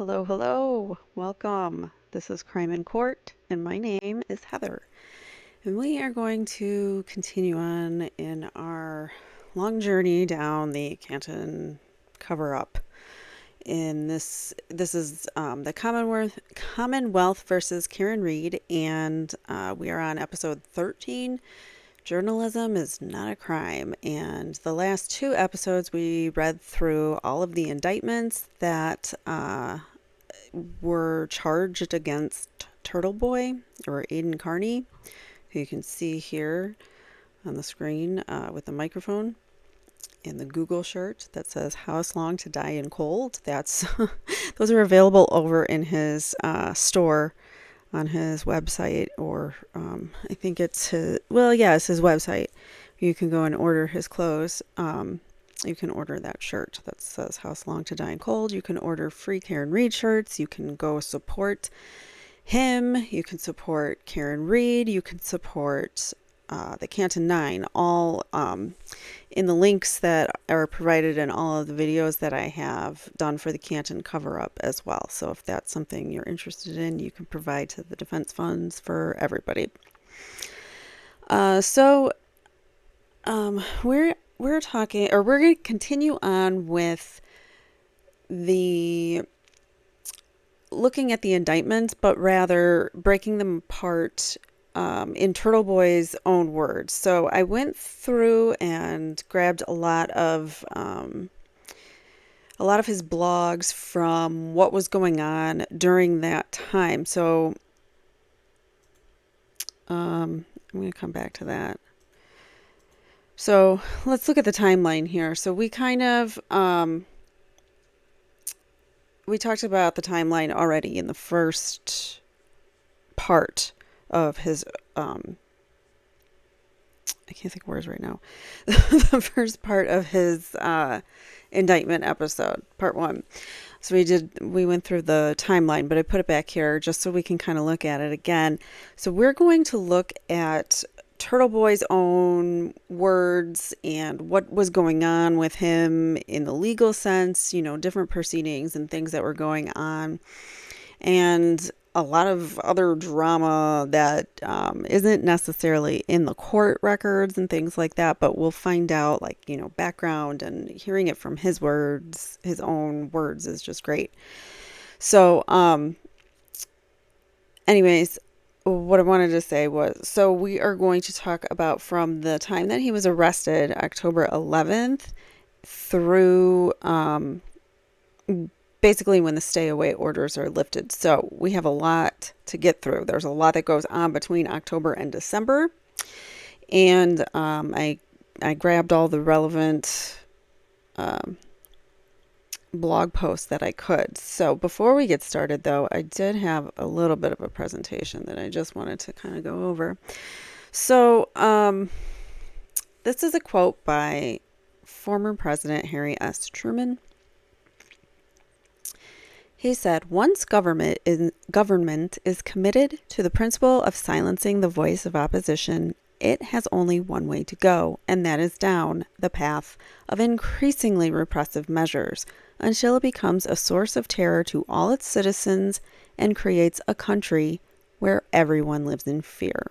Hello, hello. Welcome. This is Crime in Court, and my name is Heather. And we are going to continue on in our long journey down the Canton Cover-Up. In this is the Commonwealth versus Karen Reed, and we are on episode 13. Journalism is not a crime. And the last two episodes, we read through all of the indictments that were charged against Turtleboy, or Aiden Carney, who you can see here on the screen with the microphone, in the Google shirt that says "House Long to Die in Cold." That's those are available over in his store on his website, or I think it's his, it's his website. You can go and order his clothes. You can order that shirt that says "House Long to Die in Cold." You can order free Karen Reed shirts. You can go support him. You can support Karen Reed. You can support the Canton 9, all in the links that are provided in all of the videos that I have done for the Canton Cover-Up as well. So if that's something you're interested in, you can provide to the defense funds for everybody. We're talking, or we're going to continue on with the looking at the indictments, but rather breaking them apart in Turtleboy's own words. So I went through and grabbed a lot of his blogs from what was going on during that time. So I'm going to come back to that. So let's look at the timeline here. So we kind of we talked about the timeline already in the first part of his I can't think of words right now. The first part of his indictment episode, part 1. So we went through the timeline, but I put it back here just so we can kind of look at it again. So we're going to look at Turtleboy's own words and what was going on with him in the legal sense, different proceedings and things that were going on, and a lot of other drama that isn't necessarily in the court records and things like that, but we'll find out, background, and hearing it from his words, his own words, is just great. So anyways, what I wanted to say was, so we are going to talk about from the time that he was arrested, October 11th, through basically when the stay away orders are lifted. So we have a lot to get through. There's a lot that goes on between October and December. And I grabbed all the relevant blog posts that I could. So before we get started, though, I did have a little bit of a presentation that I just wanted to kind of go over. So this is a quote by former President Harry S. Truman. He said, "Once government is committed to the principle of silencing the voice of opposition, it has only one way to go, and that is down the path of increasingly repressive measures until it becomes a source of terror to all its citizens and creates a country where everyone lives in fear."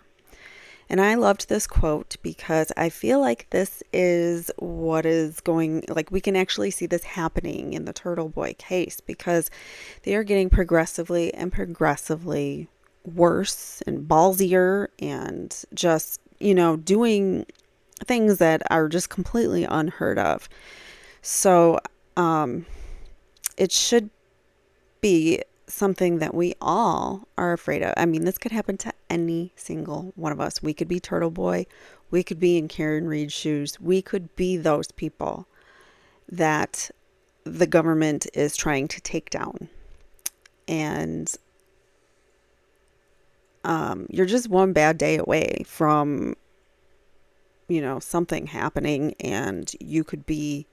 And I loved this quote because I feel like this is what is going, we can actually see this happening in the Turtleboy case, because they are getting progressively worse and ballsier, and just, doing things that are just completely unheard of. So it should be something that we all are afraid of. I mean, this could happen to any single one of us. We could be Turtleboy. We could be in Karen Reed's shoes. We could be those people that the government is trying to take down. And you're just one bad day away from, something happening, and you could be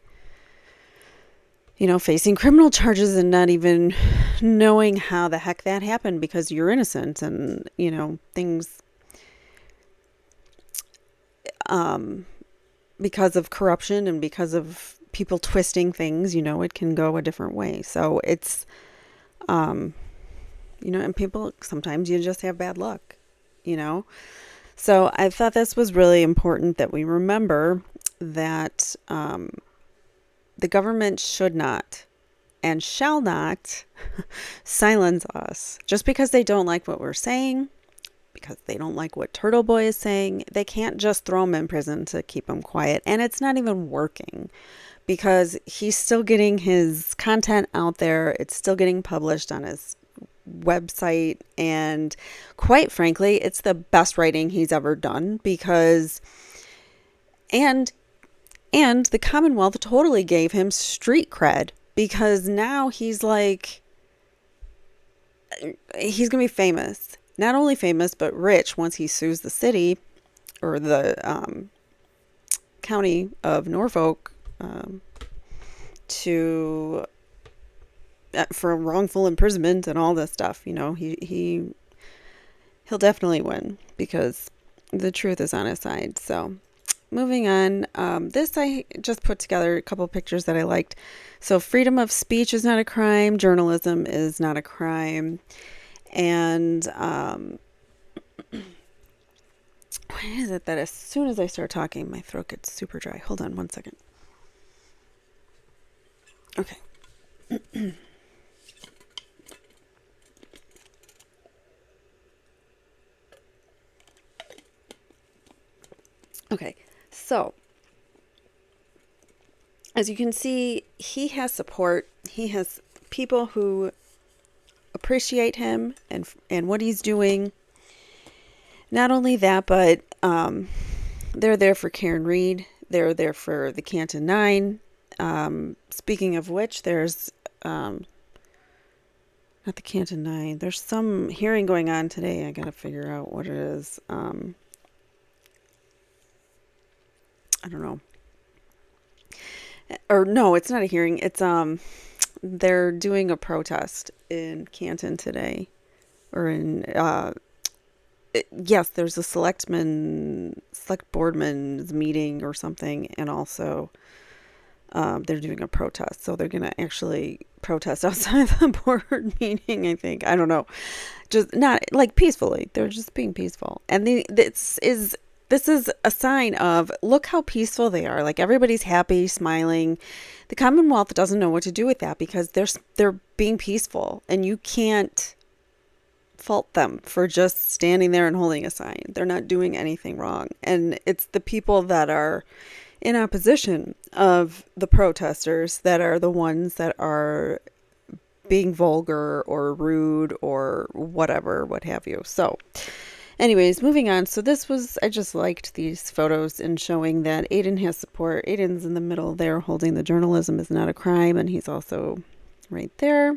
facing criminal charges and not even knowing how the heck that happened, because you're innocent, and, things, because of corruption and because of people twisting things, it can go a different way. So it's And people, sometimes you just have bad luck, you know? So I thought this was really important that we remember that the government should not and shall not silence us just because they don't like what we're saying, because they don't like what Turtleboy is saying. They can't just throw him in prison to keep him quiet. And it's not even working because he's still getting his content out there. It's still getting published on his website. And quite frankly, it's the best writing he's ever done because, and the Commonwealth totally gave him street cred because now he's like, he's going to be famous. Not only famous, but rich once he sues the city or the county of Norfolk for wrongful imprisonment and all this stuff. He'll definitely win because the truth is on his side. So moving on, this I just put together a couple pictures that I liked. So freedom of speech is not a crime. Journalism is not a crime. And why is it that as soon as I start talking, my throat gets super dry? Hold on one second. Okay. Okay, so as you can see, he has support. He has people who appreciate him and what he's doing. Not only that, but they're there for Karen Reed. They're there for the Canton 9. Speaking of which, there's not the Canton 9. There's some hearing going on today. I gotta figure out what it is. I don't know. Or no, it's not a hearing. It's they're doing a protest in Canton today, or in yes, there's a select boardman's meeting or something, and also they're doing a protest. So they're gonna actually protest outside the board meeting. I think, I don't know, just not like peacefully. They're just being peaceful, and this is a sign of, look how peaceful they are. Like, everybody's happy, smiling. The Commonwealth doesn't know what to do with that because they're being peaceful, and you can't fault them for just standing there and holding a sign. They're not doing anything wrong. And it's the people that are in opposition of the protesters that are the ones that are being vulgar or rude or whatever, what have you. So anyways, moving on. So I just liked these photos in showing that Aiden has support. Aiden's in the middle there holding the journalism is not a crime, and he's also right there.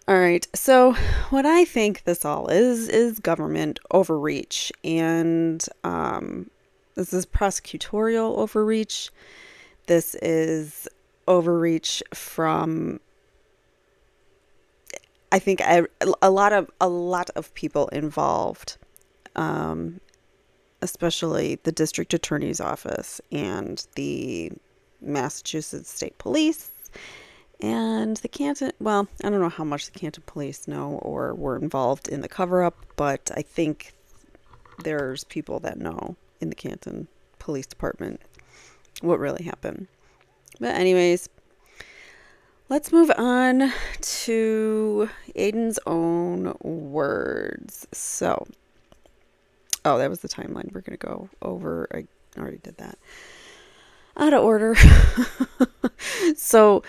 All right, so what I think this all is government overreach, and this is prosecutorial overreach. This is overreach from, I think, a lot of people involved, especially the district attorney's office and the Massachusetts State Police and the Canton. Well, I don't know how much the Canton Police know or were involved in the cover-up, but I think there's people that know in the Canton Police Department what really happened. But anyways, let's move on to Aiden's own words. So, that was the timeline we're going to go over. I already did that. Out of order. So,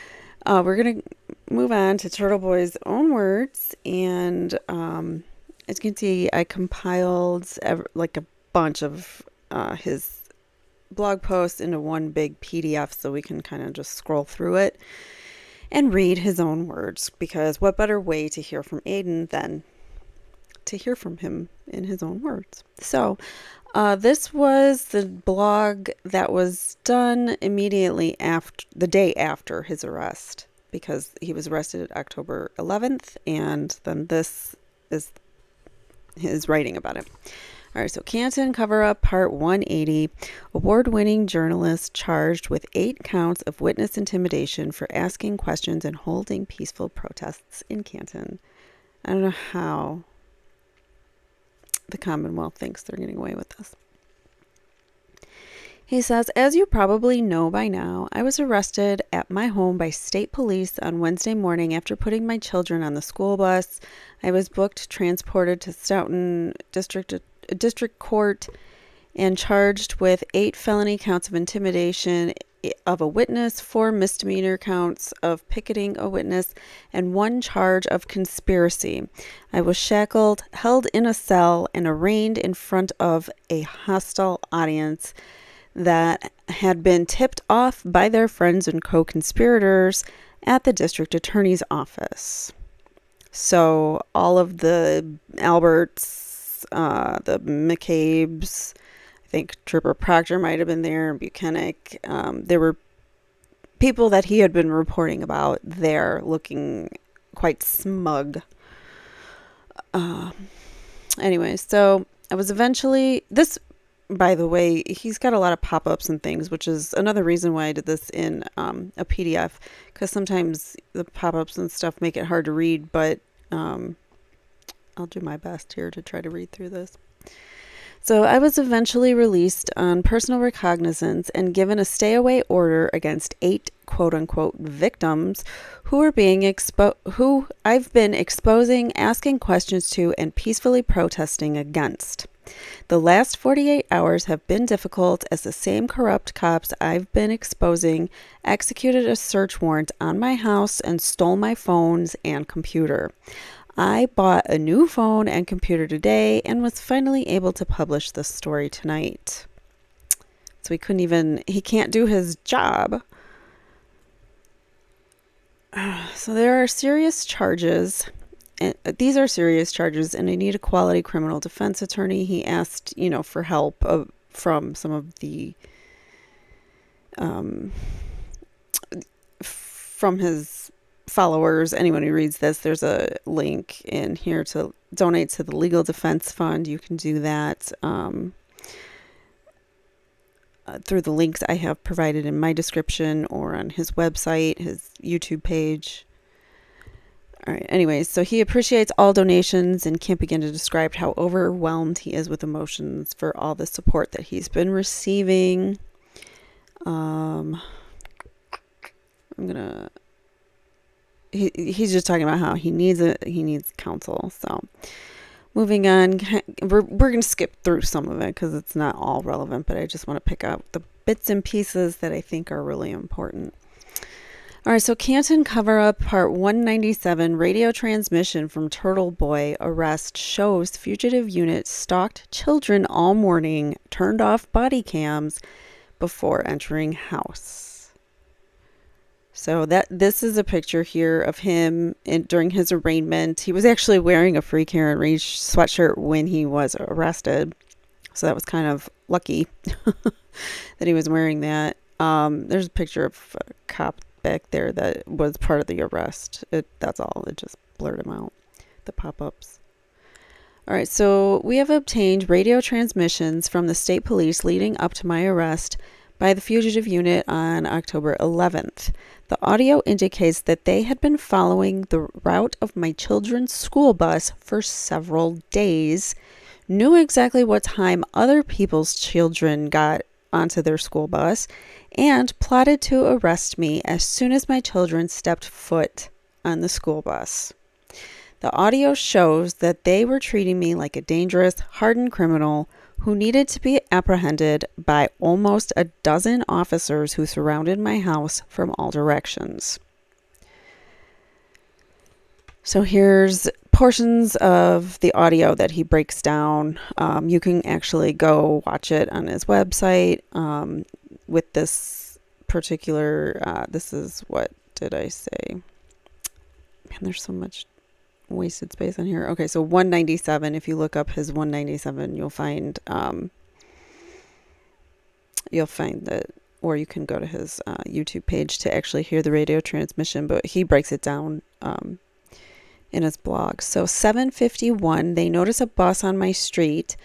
we're going to move on to Turtleboy's own words. And as you can see, I compiled like a bunch of his blog posts into one big PDF so we can kind of just scroll through it and read his own words, because what better way to hear from Aiden than to hear from him in his own words. So this was the blog that was done immediately after, the day after his arrest, because he was arrested October 11th, and then this is his writing about it. All right, so Canton Cover-Up Part 180, award-winning journalist charged with 8 counts of witness intimidation for asking questions and holding peaceful protests in Canton. I don't know how the Commonwealth thinks they're getting away with this. He says, as you probably know by now, I was arrested at my home by state police on Wednesday morning after putting my children on the school bus. I was booked, transported to Stoughton District Court, and charged with 8 felony counts of intimidation of a witness, 4 misdemeanor counts of picketing a witness, and 1 charge of conspiracy. I was shackled, held in a cell, and arraigned in front of a hostile audience that had been tipped off by their friends and co-conspirators at the district attorney's office. So all of the Alberts, the McCabe's, I think Trooper Proctor might have been there, and Buchanan. There were people that he had been reporting about there looking quite smug. Anyway, so I was eventually... This, by the way, he's got a lot of pop-ups and things, which is another reason why I did this in a PDF, because sometimes the pop-ups and stuff make it hard to read, but I'll do my best here to try to read through this. So I was eventually released on personal recognizance and given a stay-away order against 8 quote-unquote victims who I've been exposing, asking questions to, and peacefully protesting against. The last 48 hours have been difficult as the same corrupt cops I've been exposing executed a search warrant on my house and stole my phones and computer. I bought a new phone and computer today and was finally able to publish this story tonight. So he can't do his job. So there are serious charges. These are serious charges, and I need a quality criminal defense attorney. He asked, for help from some of the, from his followers. Anyone who reads this, there's a link in here to donate to the Legal Defense Fund. You can do that through the links I have provided in my description or on his website, his YouTube page. All right. Anyways, so he appreciates all donations and can't begin to describe how overwhelmed he is with emotions for all the support that he's been receiving. He's just talking about how he needs counsel. So moving on, we're going to skip through some of it because it's not all relevant, but I just want to pick out the bits and pieces that I think are really important. All right, so Canton Cover-Up Part 197, radio transmission from Turtleboy arrest shows fugitive unit stalked children all morning, turned off body cams before entering house. So this is a picture here of him during his arraignment. He was actually wearing a Free Karen Reach sweatshirt when he was arrested. So that was kind of lucky that he was wearing that. There's a picture of a cop back there that was part of the arrest. That's all. It just blurred him out, the pop-ups. All right, so we have obtained radio transmissions from the state police leading up to my arrest by the fugitive unit on October 11th. The audio indicates that they had been following the route of my children's school bus for several days, knew exactly what time other people's children got onto their school bus, and plotted to arrest me as soon as my children stepped foot on the school bus. The audio shows that they were treating me like a dangerous, hardened criminal who needed to be apprehended by almost a dozen officers who surrounded my house from all directions. So here's portions of the audio that he breaks down. You can actually go watch it on his website with this particular, this is, what did I say? Man, there's so much wasted space on here. Okay, so 197, if you look up his 197, you'll find that, or you can go to his YouTube page to actually hear the radio transmission, but he breaks it down in his blog. So 7:51, they notice a bus on my street.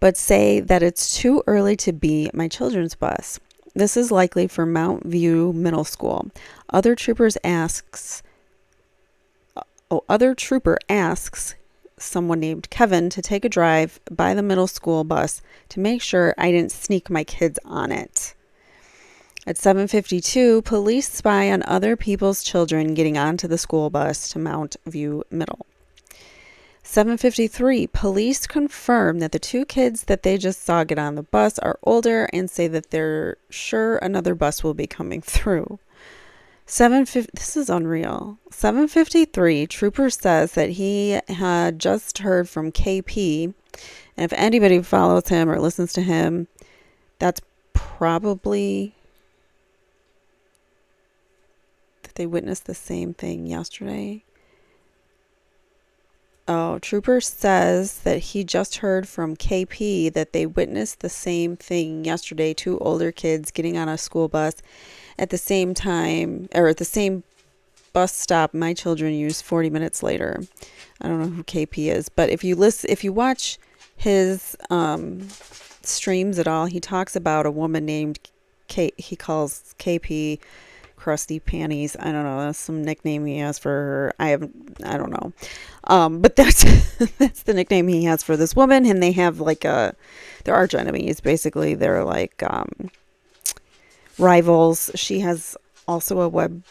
but say that it's too early to be my children's bus. This is likely for Mount View Middle School. Other trooper asks someone named Kevin to take a drive by the middle school bus to make sure I didn't sneak my kids on it. At 7:52, police spy on other people's children getting onto the school bus to Mount View Middle. 7:53, police confirm that the two kids that they just saw get on the bus are older and say that they're sure another bus will be coming through. This is unreal. 7:53, trooper says that he had just heard from KP, and if anybody follows him or listens to him, that's probably that they witnessed the same thing yesterday. Oh, trooper says that he just heard from KP that they witnessed the same thing yesterday, two older kids getting on a school bus at the same time, or at the same bus stop my children used 40 minutes later. I don't know who KP is, but if you watch his streams at all, he talks about a woman named Kate. He calls KP Crusty Panties. I don't know. That's some nickname he has for her. I don't know. But that's that's the nickname he has for this woman, and they have like they're arch enemies. Basically, they're like rivals. She has also a web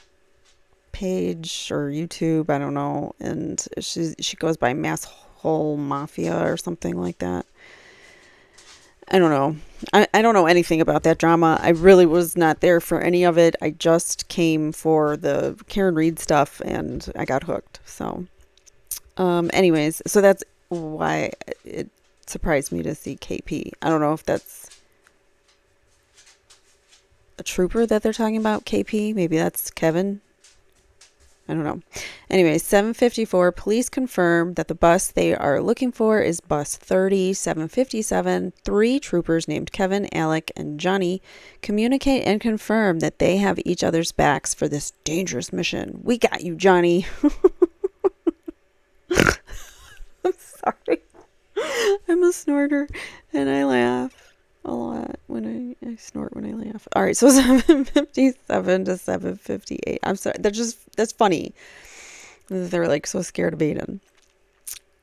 page or YouTube, I don't know, and she goes by Mass Hole Mafia or something like that. I don't know. I don't know anything about that drama. I really was not there for any of it. I just came for the Karen Reed stuff and I got hooked. So anyways, so that's why it surprised me to see KP. I don't know if that's a trooper that they're talking about, KP. Maybe that's Kevin. I don't know. Anyway, 7:54, police confirm that the bus they are looking for is bus 30. 7:57, 3 troopers named Kevin, Alec, and Johnny communicate and confirm that they have each other's backs for this dangerous mission. We got you, Johnny. I'm sorry. I'm a snorter and I laugh a lot when I snort when I laugh. All right, so 7:57 to 7:58. I'm sorry. That's funny. They're like so scared of Aiden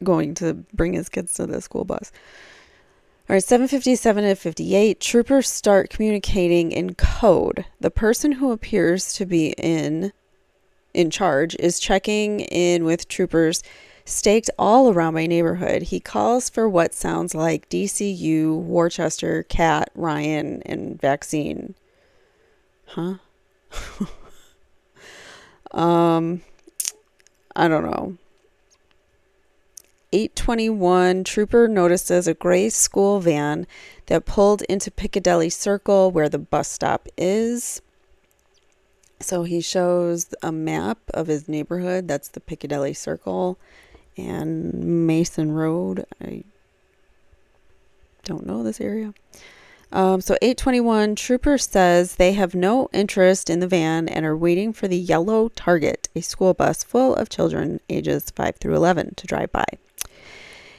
going to bring his kids to the school bus. All right, 7:57 to 58. Troopers start communicating in code. The person who appears to be in charge is checking in with troopers staked all around my neighborhood. He calls for what sounds like DCU, Worcester, Cat, Ryan, and vaccine. Huh? I don't know. 8:21, trooper notices a gray school van that pulled into Piccadilly Circle where the bus stop is. So he shows a map of his neighborhood. That's the Piccadilly Circle and Mason Road. I don't know this area. So 8:21, trooper says they have no interest in the van and are waiting for the yellow Target, a school bus full of children ages 5 through 11, to drive by.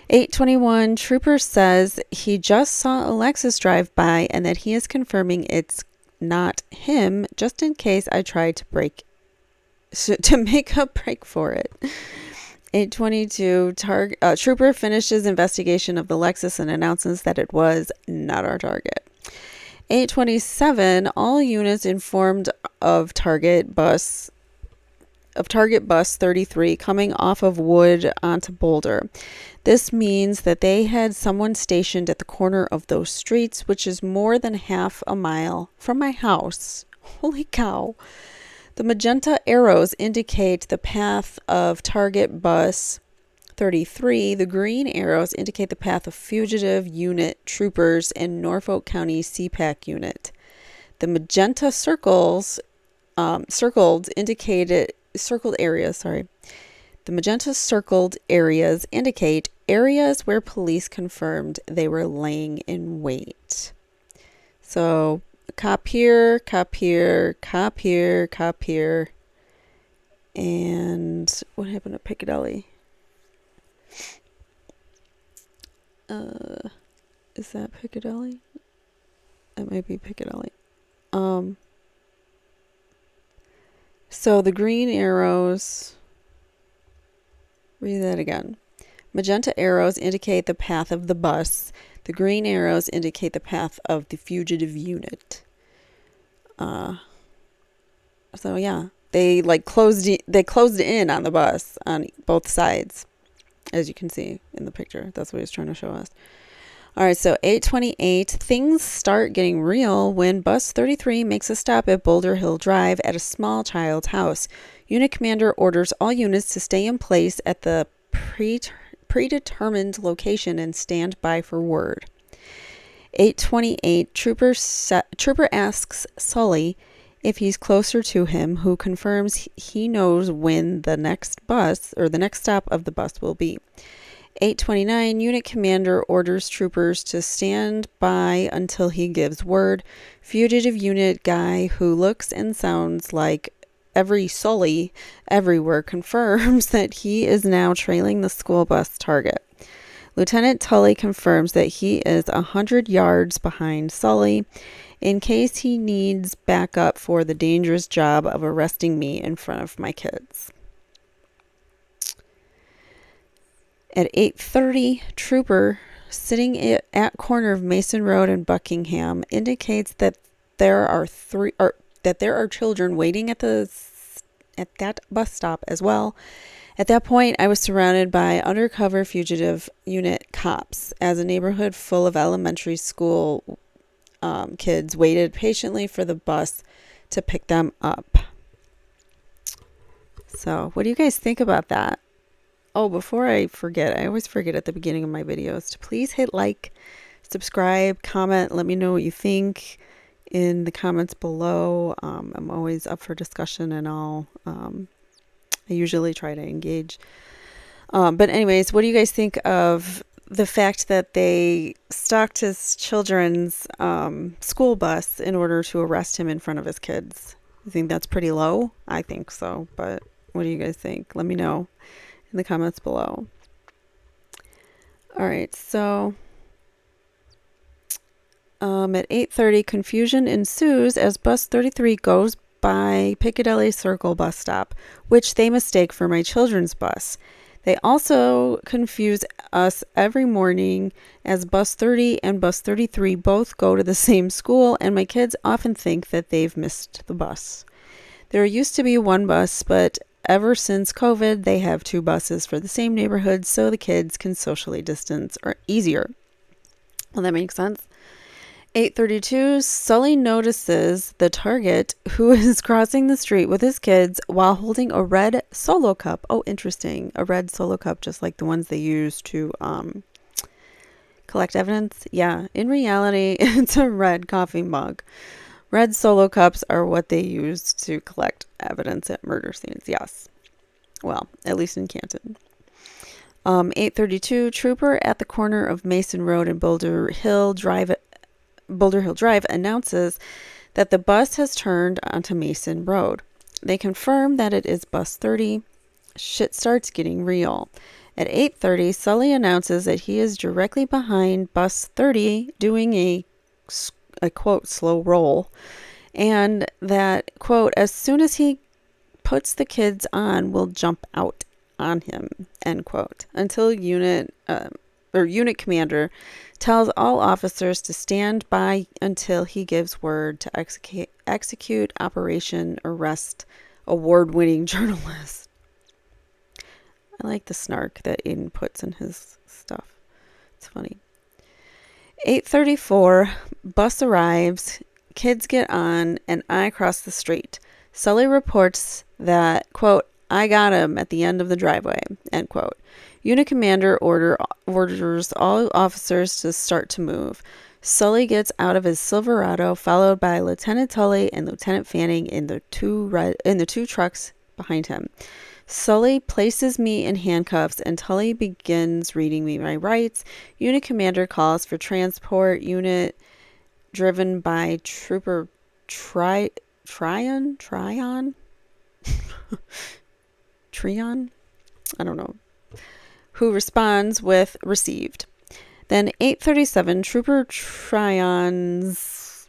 8:21, trooper says he just saw a Lexus drive by and that he is confirming it's not him, just in case I tried to make a break for it. 8:22, trooper finishes investigation of the Lexus and announces that it was not our target. 8:27, all units informed of Target bus 33 coming off of Wood onto Boulder. This means that they had someone stationed at the corner of those streets, which is more than half a mile from my house. Holy cow. The magenta arrows indicate the path of Target bus 33. The green arrows indicate the path of fugitive unit troopers and Norfolk County CPAC unit. The magenta circled areas, The magenta circled areas indicate areas where police confirmed they were laying in wait. So cop here, cop here, cop here, cop here. And what happened to Piccadilly? Is that Piccadilly? That might be Piccadilly. So the green arrows, read that again. Magenta arrows indicate the path of the bus. The green arrows indicate the path of the fugitive unit. So yeah, they like closed in on the bus on both sides, as you can see in the picture. That's what he's trying to show us. All right, so 8:28, things start getting real when Bus 33 makes a stop at Boulder Hill Drive at a small child's house. Unit commander orders all units to stay in place at the predetermined location and stand by for word. 8:28, trooper asks Sully if he's closer to him, who confirms he knows when the next bus or the next stop of the bus will be. 8:29, unit commander orders troopers to stand by until he gives word. Fugitive unit guy who looks and sounds like every Sully everywhere confirms that he is now trailing the school bus target. Lieutenant Tully confirms that he is 100 yards behind Sully in case he needs backup for the dangerous job of arresting me in front of my kids. At 8:30, trooper sitting at corner of Mason Road and Buckingham indicates that there are children waiting at that bus stop as well. At that point, I was surrounded by undercover fugitive unit cops as a neighborhood full of elementary school kids waited patiently for the bus to pick them up. So, what do you guys think about that? Oh, before I forget, I always forget at the beginning of my videos to please hit like, subscribe, comment, let me know what you think in the comments below. I'm always up for discussion and all. I usually try to engage. But anyways, what do you guys think of the fact that they stalked his children's school bus in order to arrest him in front of his kids? You think that's pretty low? I think so, but what do you guys think? Let me know in the comments below. All right, so at 8:30, confusion ensues as bus 33 goes by Piccadilly Circle bus stop, which they mistake for my children's bus. They also confuse us every morning as bus 30 and bus 33 both go to the same school, and my kids often think that they've missed the bus. There used to be one bus, but ever since COVID, they have two buses for the same neighborhood so the kids can socially distance or easier. Well, that makes sense. 8:32, Sully notices the target who is crossing the street with his kids while holding a red Solo cup. Oh, interesting. A red Solo cup, just like the ones they use to collect evidence. Yeah, in reality, it's a red coffee mug. Red Solo cups are what they use to collect evidence at murder scenes. Yes. Well, at least in Canton. 8:32, trooper at the corner of Mason Road and Boulder Hill Drive announces that the bus has turned onto Mason Road. They confirm that it is bus 30. Shit starts getting real. At 8:30, Sully announces that he is directly behind bus 30 doing a quote, slow roll, and that, quote, as soon as he puts the kids on, we'll jump out on him, end quote, until unit commander tells all officers to stand by until he gives word to execute Operation Arrest award-winning journalist. I like the snark that Aiden puts in his stuff. It's funny. 8:34, bus arrives, kids get on, and I cross the street. Sully reports that, quote, I got him at the end of the driveway, end quote. Unit commander orders all officers to start to move. Sully gets out of his Silverado, followed by Lieutenant Tully and Lieutenant Fanning in the two trucks behind him. Sully places me in handcuffs and Tully begins reading me my rights. Unit commander calls for transport unit driven by Trooper Trion? I don't know. Who responds with received. Then 8:37, Trooper Tryon's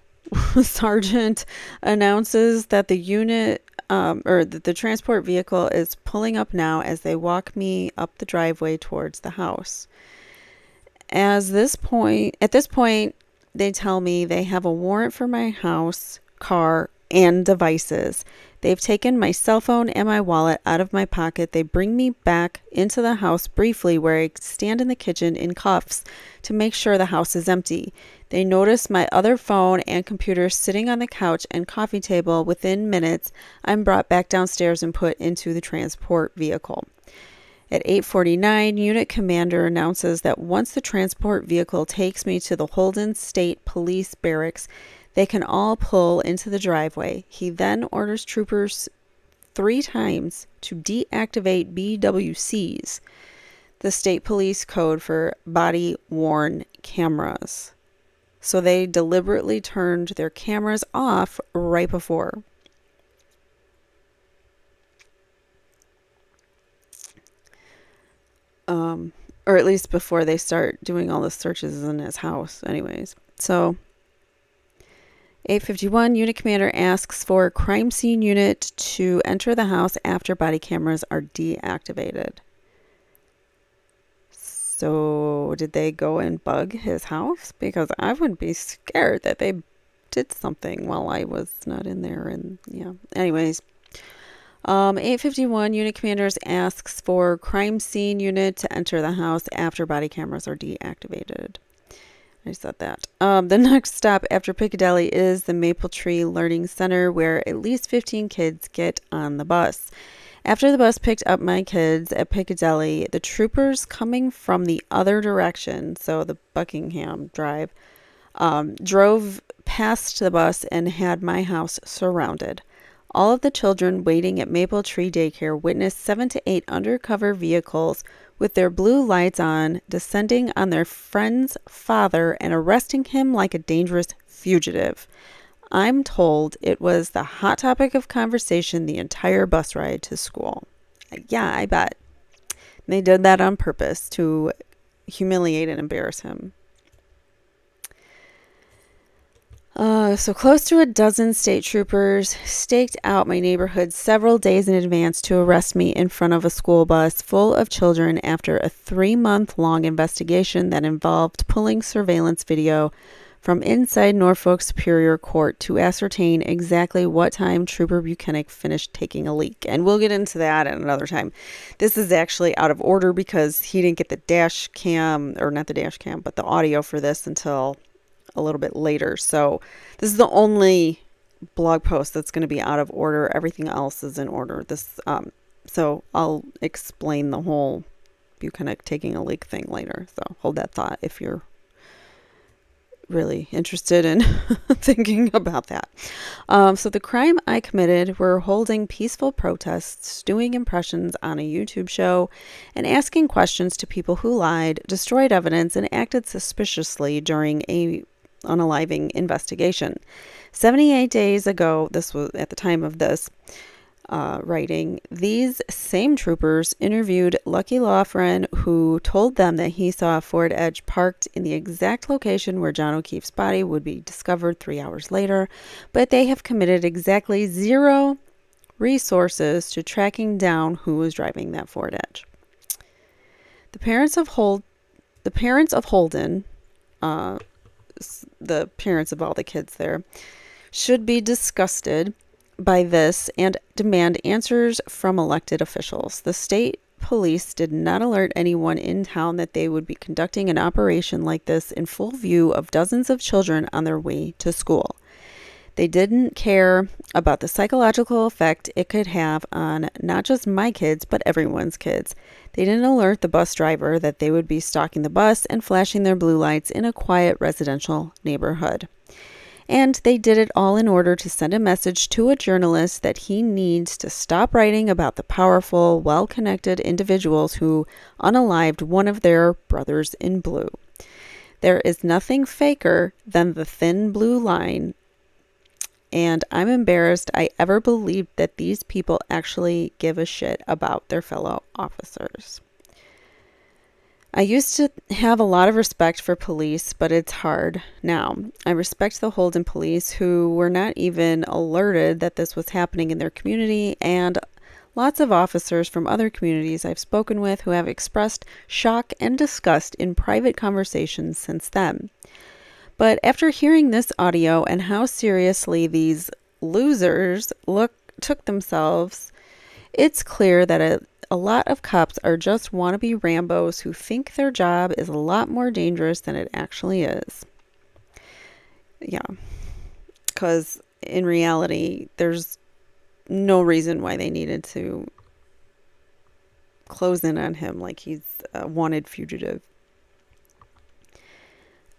sergeant announces that the unit or that the transport vehicle is pulling up now as they walk me up the driveway towards the house. At this point, they tell me they have a warrant for my house, car, and devices. They've taken my cell phone and my wallet out of my pocket. They bring me back into the house briefly, where I stand in the kitchen in cuffs to make sure the house is empty. They notice my other phone and computer sitting on the couch and coffee table. Within minutes, I'm brought back downstairs and put into the transport vehicle. At 8:49, Unit Commander announces that once the transport vehicle takes me to the Holden State Police Barracks, they can all pull into the driveway. He then orders troopers 3 times to deactivate BWCs, the state police code for body-worn cameras. So they deliberately turned their cameras off right before. Or at least before they start doing all the searches in his house anyways. So 8:51, Unit Commander asks for a crime scene unit to enter the house after body cameras are deactivated. So did they go and bug his house? Because I would be scared that they did something while I was not in there. And yeah, anyways. 8:51, Unit Commanders asks for crime scene unit to enter the house after body cameras are deactivated. I said that. The next stop after Piccadilly is the Maple Tree Learning Center, where at least 15 kids get on the bus. After the bus picked up my kids at Piccadilly, the troopers coming from the other direction, so the Buckingham Drive, drove past the bus and had my house surrounded. All of the children waiting at Maple Tree Daycare witnessed 7 to 8 undercover vehicles with their blue lights on, descending on their friend's father and arresting him like a dangerous fugitive. I'm told it was the hot topic of conversation the entire bus ride to school. Yeah, I bet. They did that on purpose to humiliate and embarrass him. So close to a dozen state troopers staked out my neighborhood several days in advance to arrest me in front of a school bus full of children after a 3-month-long investigation that involved pulling surveillance video from inside Norfolk Superior Court to ascertain exactly what time Trooper Buchanan finished taking a leak. And we'll get into that at another time. This is actually out of order because he didn't get the dash cam, or not the dash cam, but the audio for this until a little bit later. So this is the only blog post that's going to be out of order. Everything else is in order. So I'll explain the whole Buchanan taking a leak thing later. So hold that thought if you're really interested in thinking about that. So the crime I committed were holding peaceful protests, doing impressions on a YouTube show, and asking questions to people who lied, destroyed evidence, and acted suspiciously during a unaliving investigation. 78 days ago, this was at the time of this writing, these same troopers interviewed Lucky Lawfren, who told them that he saw a Ford Edge parked in the exact location where John O'Keefe's body would be discovered 3 hours later, but they have committed exactly 0 resources to tracking down who was driving that Ford Edge. The parents of Holden, the parents of all the kids there, should be disgusted by this and demand answers from elected officials. The state police did not alert anyone in town that they would be conducting an operation like this in full view of dozens of children on their way to school. They didn't care about the psychological effect it could have on not just my kids, but everyone's kids. They didn't alert the bus driver that they would be stalking the bus and flashing their blue lights in a quiet residential neighborhood. And they did it all in order to send a message to a journalist that he needs to stop writing about the powerful, well-connected individuals who unalived one of their brothers in blue. There is nothing faker than the thin blue line, and I'm embarrassed I ever believed that these people actually give a shit about their fellow officers. I used to have a lot of respect for police, but it's hard now. I respect the Holden police who were not even alerted that this was happening in their community, and lots of officers from other communities I've spoken with who have expressed shock and disgust in private conversations since then. But after hearing this audio and how seriously these losers took themselves, it's clear that a lot of cops are just wannabe Rambos who think their job is a lot more dangerous than it actually is. Yeah, because in reality, there's no reason why they needed to close in on him like he's a wanted fugitive.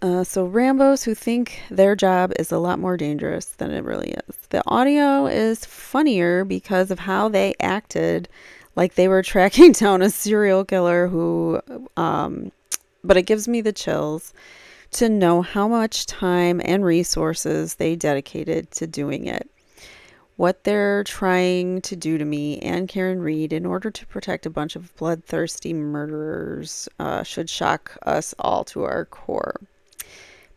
So Rambos who think their job is a lot more dangerous than it really is. The audio is funnier because of how they acted like they were tracking down a serial killer who, but it gives me the chills to know how much time and resources they dedicated to doing it. What they're trying to do to me and Karen Reed in order to protect a bunch of bloodthirsty murderers should shock us all to our core.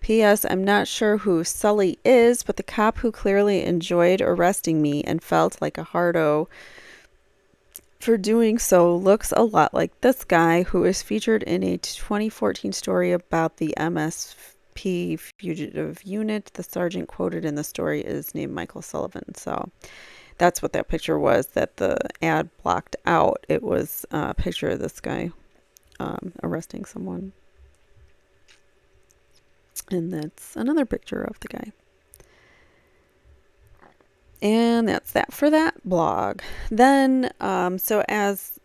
P.S. I'm not sure who Sully is, but the cop who clearly enjoyed arresting me and felt like a hardo for doing so looks a lot like this guy who is featured in a 2014 story about the MSP fugitive unit. The sergeant quoted in the story is named Michael Sullivan. So that's what that picture was that the ad blocked out. It was a picture of this guy arresting someone. And that's another picture of the guy. And that's that for that blog. Then, so as,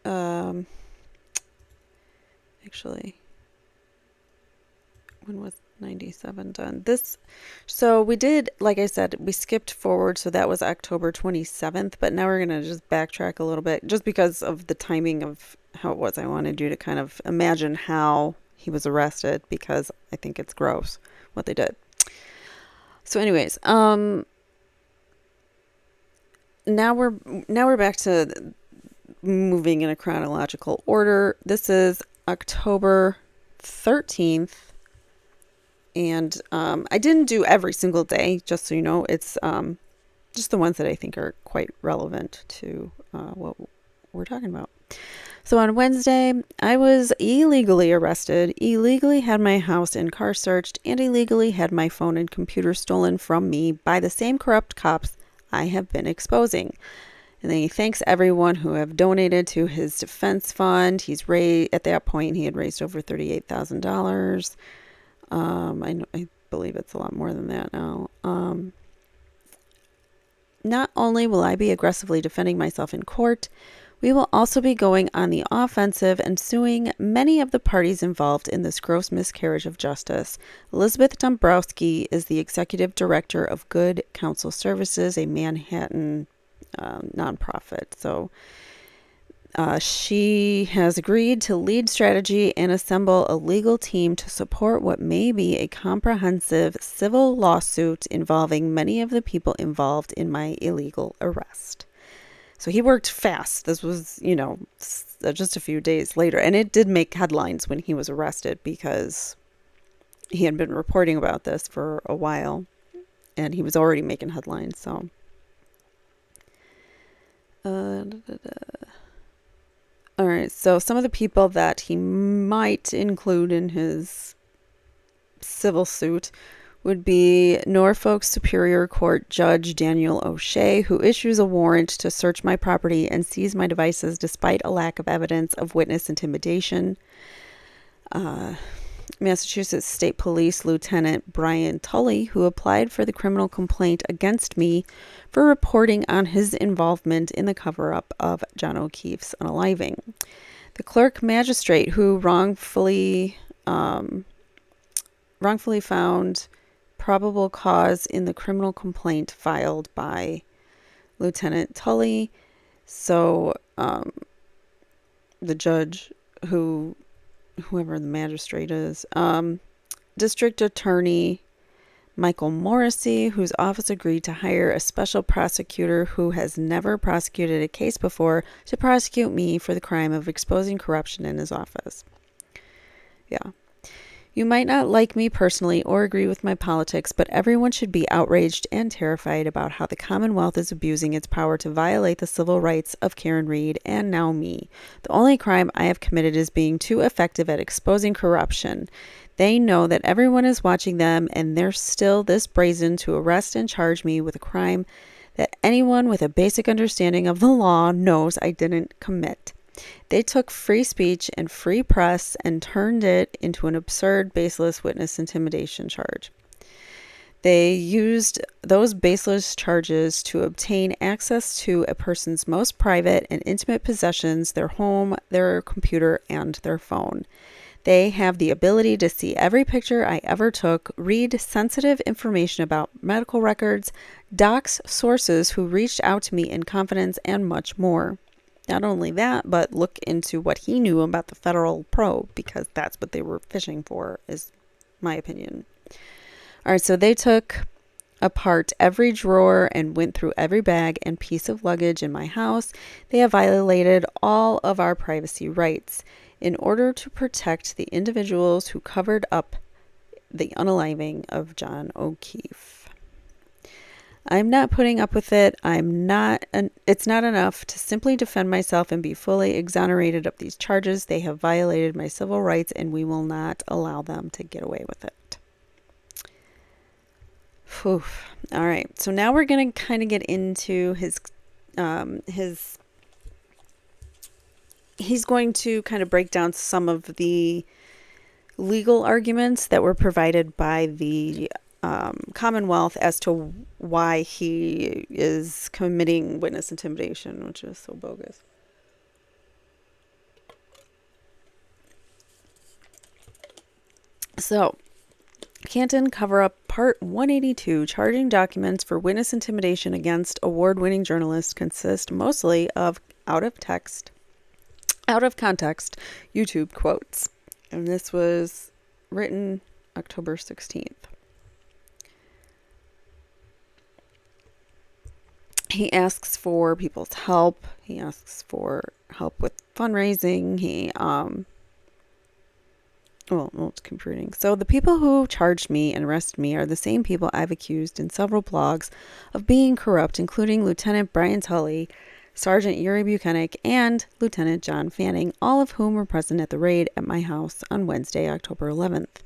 actually, when was 97 done? So we did, like I said, we skipped forward. So that was October 27th, but now we're going to just backtrack a little bit just because of the timing of how it was. I wanted you to kind of imagine how he was arrested because I think it's gross what they did. So anyways, now we're back to moving in a chronological order. This is October 13th. And I didn't do every single day, just so you know. It's just the ones that I think are quite relevant to what we're talking about. So on Wednesday, I was illegally arrested, illegally had my house and car searched, and illegally had my phone and computer stolen from me by the same corrupt cops I have been exposing. And then he thanks everyone who have donated to his defense fund. At that point, he had raised over $38,000. I believe it's a lot more than that now. Not only will I be aggressively defending myself in court, we will also be going on the offensive and suing many of the parties involved in this gross miscarriage of justice. Elizabeth Dombrowski is the executive director of Good Counsel Services, a Manhattan nonprofit. So she has agreed to lead strategy and assemble a legal team to support what may be a comprehensive civil lawsuit involving many of the people involved in my illegal arrest. So he worked fast. This was, just a few days later. And it did make headlines when he was arrested because he had been reporting about this for a while. And he was already making headlines. So, all right. So some of the people that he might include in his civil suit would be Norfolk Superior Court Judge Daniel O'Shea, who issues a warrant to search my property and seize my devices despite a lack of evidence of witness intimidation. Massachusetts State Police Lieutenant Brian Tully, who applied for the criminal complaint against me for reporting on his involvement in the cover-up of John O'Keefe's unaliving. The clerk magistrate, who wrongfully found probable cause in the criminal complaint filed by Lieutenant Tully. So the judge, whoever the magistrate is, District Attorney Michael Morrissey, whose office agreed to hire a special prosecutor who has never prosecuted a case before to prosecute me for the crime of exposing corruption in his office. Yeah. You might not like me personally or agree with my politics, but everyone should be outraged and terrified about how the Commonwealth is abusing its power to violate the civil rights of Karen Read and now me. The only crime I have committed is being too effective at exposing corruption. They know that everyone is watching them, and they're still this brazen to arrest and charge me with a crime that anyone with a basic understanding of the law knows I didn't commit. They took free speech and free press and turned it into an absurd, baseless witness intimidation charge. They used those baseless charges to obtain access to a person's most private and intimate possessions, their home, their computer, and their phone. They have the ability to see every picture I ever took, read sensitive information about medical records, dox sources who reached out to me in confidence, and much more. Not only that, but look into what he knew about the federal probe, because that's what they were fishing for, is my opinion. All right, so they took apart every drawer and went through every bag and piece of luggage in my house. They have violated all of our privacy rights in order to protect the individuals who covered up the unaliving of John O'Keefe. I'm not putting up with it. It's not enough to simply defend myself and be fully exonerated of these charges. They have violated my civil rights, and we will not allow them to get away with it. Whew. All right. So now we're going to kind of get into he's going to kind of break down some of the legal arguments that were provided by the Commonwealth as to why he is committing witness intimidation, which is so bogus. So, Canton Cover-Up Part 182, charging documents for witness intimidation against award-winning journalists, consist mostly of out of context YouTube quotes. And this was written October 16th. He asks for people's help. He asks for help with fundraising. Let's keep reading. So the people who charged me and arrested me are the same people I've accused in several blogs of being corrupt, including Lieutenant Brian Tully, Sergeant Yuri Buchanan, and Lieutenant John Fanning, all of whom were present at the raid at my house on Wednesday, October 11th.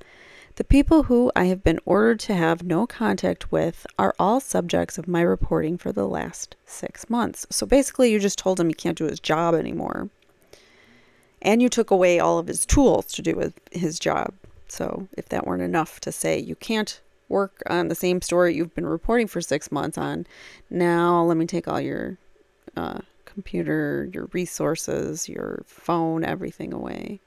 The people who I have been ordered to have no contact with are all subjects of my reporting for the last 6 months. So basically, you just told him he can't do his job anymore. And you took away all of his tools to do his job. So if that weren't enough to say you can't work on the same story you've been reporting for 6 months on, now let me take all your computer, your resources, your phone, everything away.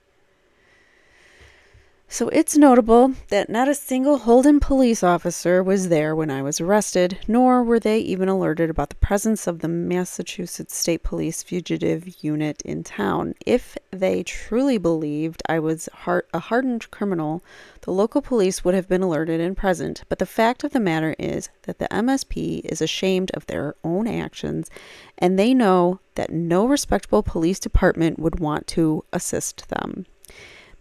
So it's notable that not a single Holden police officer was there when I was arrested, nor were they even alerted about the presence of the Massachusetts State Police Fugitive Unit in town. If they truly believed I was a hardened criminal, the local police would have been alerted and present. But the fact of the matter is that the MSP is ashamed of their own actions, and they know that no respectable police department would want to assist them.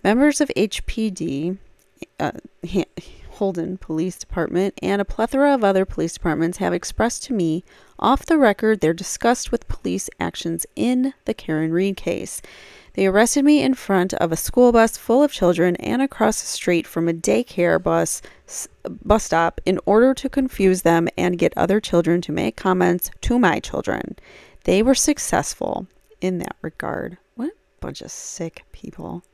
Members of HPD, Holden Police Department, and a plethora of other police departments have expressed to me off the record their disgust with police actions in the Karen Read case. They arrested me in front of a school bus full of children and across the street from a daycare bus stop in order to confuse them and get other children to make comments to my children. They were successful in that regard. What a bunch of sick people.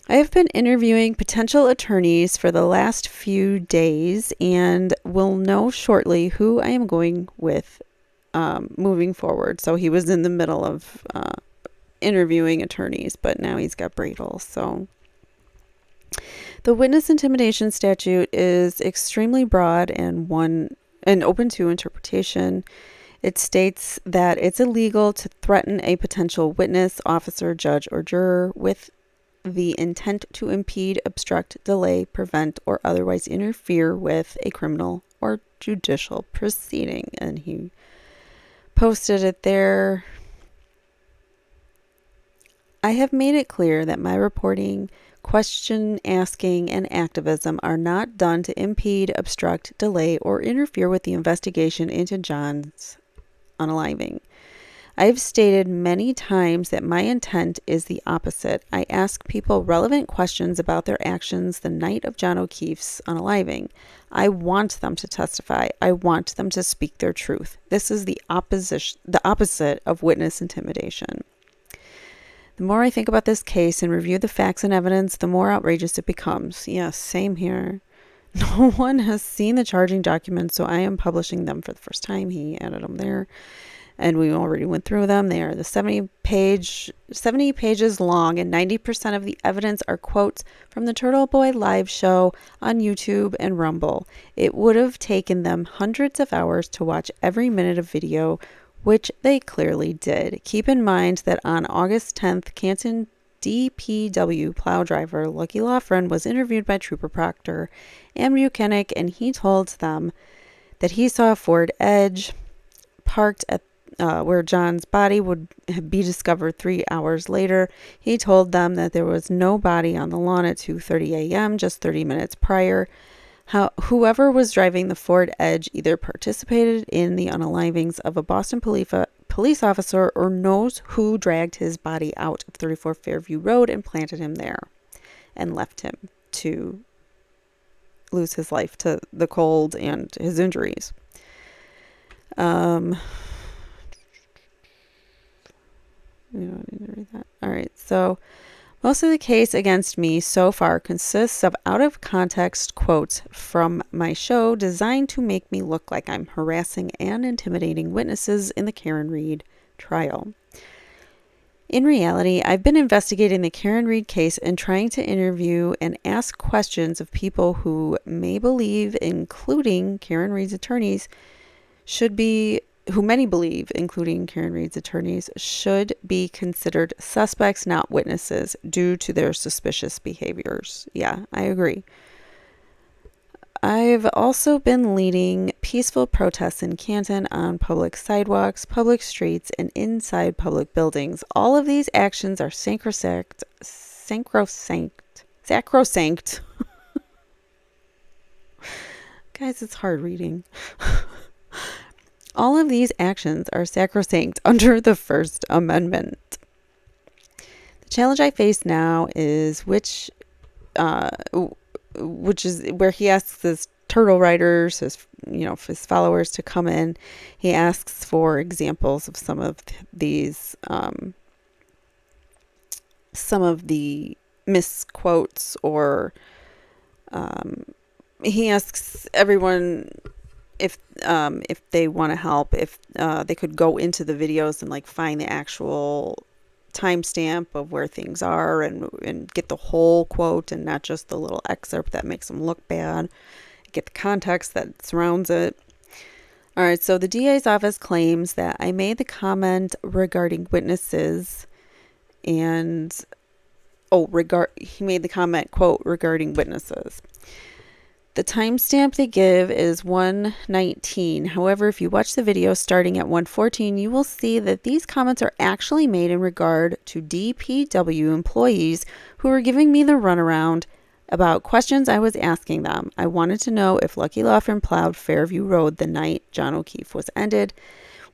I have been interviewing potential attorneys for the last few days and will know shortly who I am going with moving forward. So he was in the middle of interviewing attorneys, but now he's got Bradle. So the witness intimidation statute is extremely broad and open to interpretation. It states that it's illegal to threaten a potential witness, officer, judge, or juror with the intent to impede, obstruct, delay, prevent, or otherwise interfere with a criminal or judicial proceeding. And he posted it there. I have made it clear that my reporting, question asking, and activism are not done to impede, obstruct, delay, or interfere with the investigation into John's unaliving. I have stated many times that my intent is the opposite. I ask people relevant questions about their actions the night of John O'Keefe's unaliving. I want them to testify. I want them to speak their truth. This is the opposite of witness intimidation. The more I think about this case and review the facts and evidence, the more outrageous it becomes. Yes, same here. No one has seen the charging documents, so I am publishing them for the first time. He added them there, and we already went through them. They are the 70 pages long, and 90% of the evidence are quotes from the Turtleboy live show on YouTube and Rumble. It would have taken them hundreds of hours to watch every minute of video, which they clearly did. Keep in mind that on August 10th, Canton DPW plow driver Lucky Laughran was interviewed by Trooper Proctor and Buchanan, and he told them that he saw a Ford Edge parked at where John's body would be discovered 3 hours later. He told them that there was no body on the lawn at 2:30 a.m., just 30 minutes prior. Whoever was driving the Ford Edge either participated in the unalivings of a Boston police officer or knows who dragged his body out of 34 Fairview Road and planted him there and left him to lose his life to the cold and his injuries. We don't need to read that. All right, so most of the case against me so far consists of out-of-context quotes from my show designed to make me look like I'm harassing and intimidating witnesses in the Karen Read trial. In reality, I've been investigating the Karen Read case and trying to interview and ask questions of people who may believe, including Karen Read's attorneys, who many believe, including Karen Read's attorneys, should be considered suspects, not witnesses, due to their suspicious behaviors. Yeah, I agree. I've also been leading peaceful protests in Canton on public sidewalks, public streets, and inside public buildings. All of these actions are sacrosanct. Guys, it's hard reading. All of these actions are sacrosanct under the First Amendment. The challenge I face now is which is where he asks his turtle riders, his followers to come in. He asks for examples of some of the misquotes, or he asks everyone if they want to help, if they could go into the videos and like find the actual timestamp of where things are and get the whole quote and not just the little excerpt that makes them look bad. Get the context that surrounds it. All right, so the DA's office claims that I made the comment regarding witnesses and he made the comment, quote, regarding witnesses. The timestamp they give is 1:19. However, if you watch the video starting at 1:14, you will see that these comments are actually made in regard to DPW employees who were giving me the runaround about questions I was asking them. I wanted to know if Lucky Laughran plowed Fairview Road the night John O'Keefe was ended,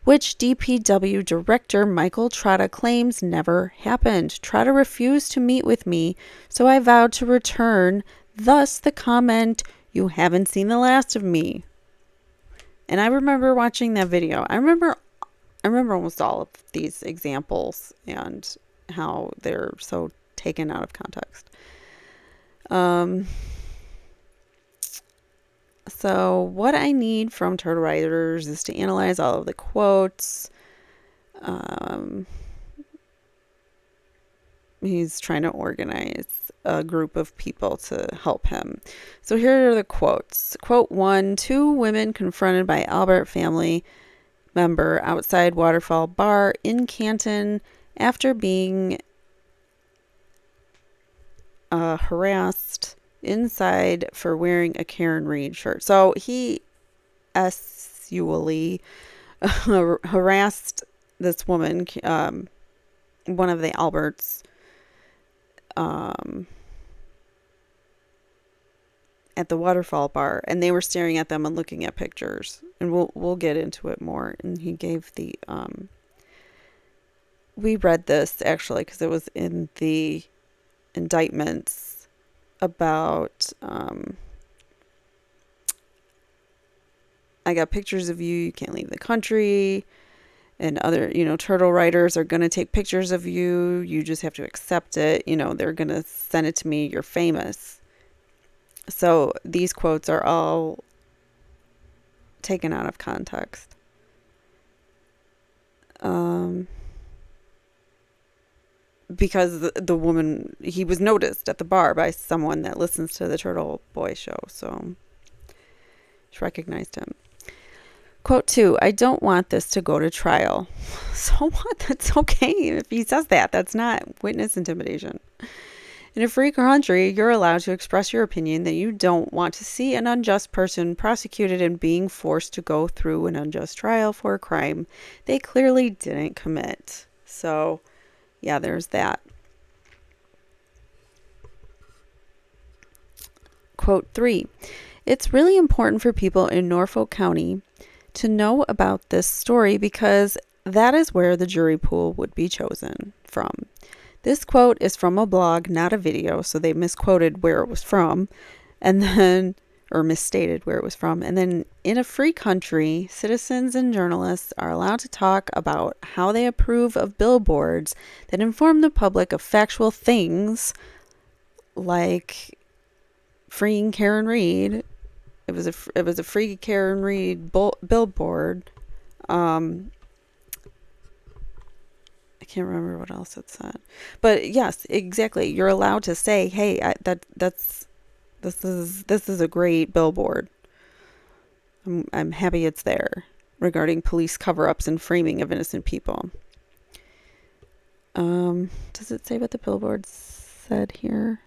which DPW Director Michael Trotta claims never happened. Trotta refused to meet with me, so I vowed to return, thus the comment, "You haven't seen the last of me." And I remember watching that video. I remember almost all of these examples and how they're so taken out of context. So what I need from Turtle Riders is to analyze all of the quotes. He's trying to organize a group of people to help him. So here are the quotes. Quote 1, 2 women confronted by Albert family member outside Waterfall Bar in Canton after being harassed inside for wearing a Karen Reed shirt. So he sexually harassed this woman, one of the Alberts, at the waterfall bar, and they were staring at them and looking at pictures. And we'll get into it more. And he gave the we read this actually because it was in the indictments about I got pictures of you, you can't leave the country, and other, turtle writers are going to take pictures of you, you just have to accept it, they're going to send it to me, you're famous. So these quotes are all taken out of context. Because the woman, he was noticed at the bar by someone that listens to the Turtleboy show, so she recognized him. Quote 2, I don't want this to go to trial. So what? That's okay if he says that. That's not witness intimidation. In a free country, you're allowed to express your opinion that you don't want to see an unjust person prosecuted and being forced to go through an unjust trial for a crime they clearly didn't commit. So, yeah, there's that. Quote 3, it's really important for people in Norfolk County to know about this story because that is where the jury pool would be chosen from. This quote is from a blog, not a video, so they misquoted where it was from, and then, or misstated where it was from. And then, in a free country, citizens and journalists are allowed to talk about how they approve of billboards that inform the public of factual things, like freeing Karen Reed. It was a free Karen Reed billboard. I can't remember what else it said, but yes, exactly. You're allowed to say, "Hey, this is a great billboard. I'm happy it's there." Regarding police cover-ups and framing of innocent people. Does it say what the billboard said here?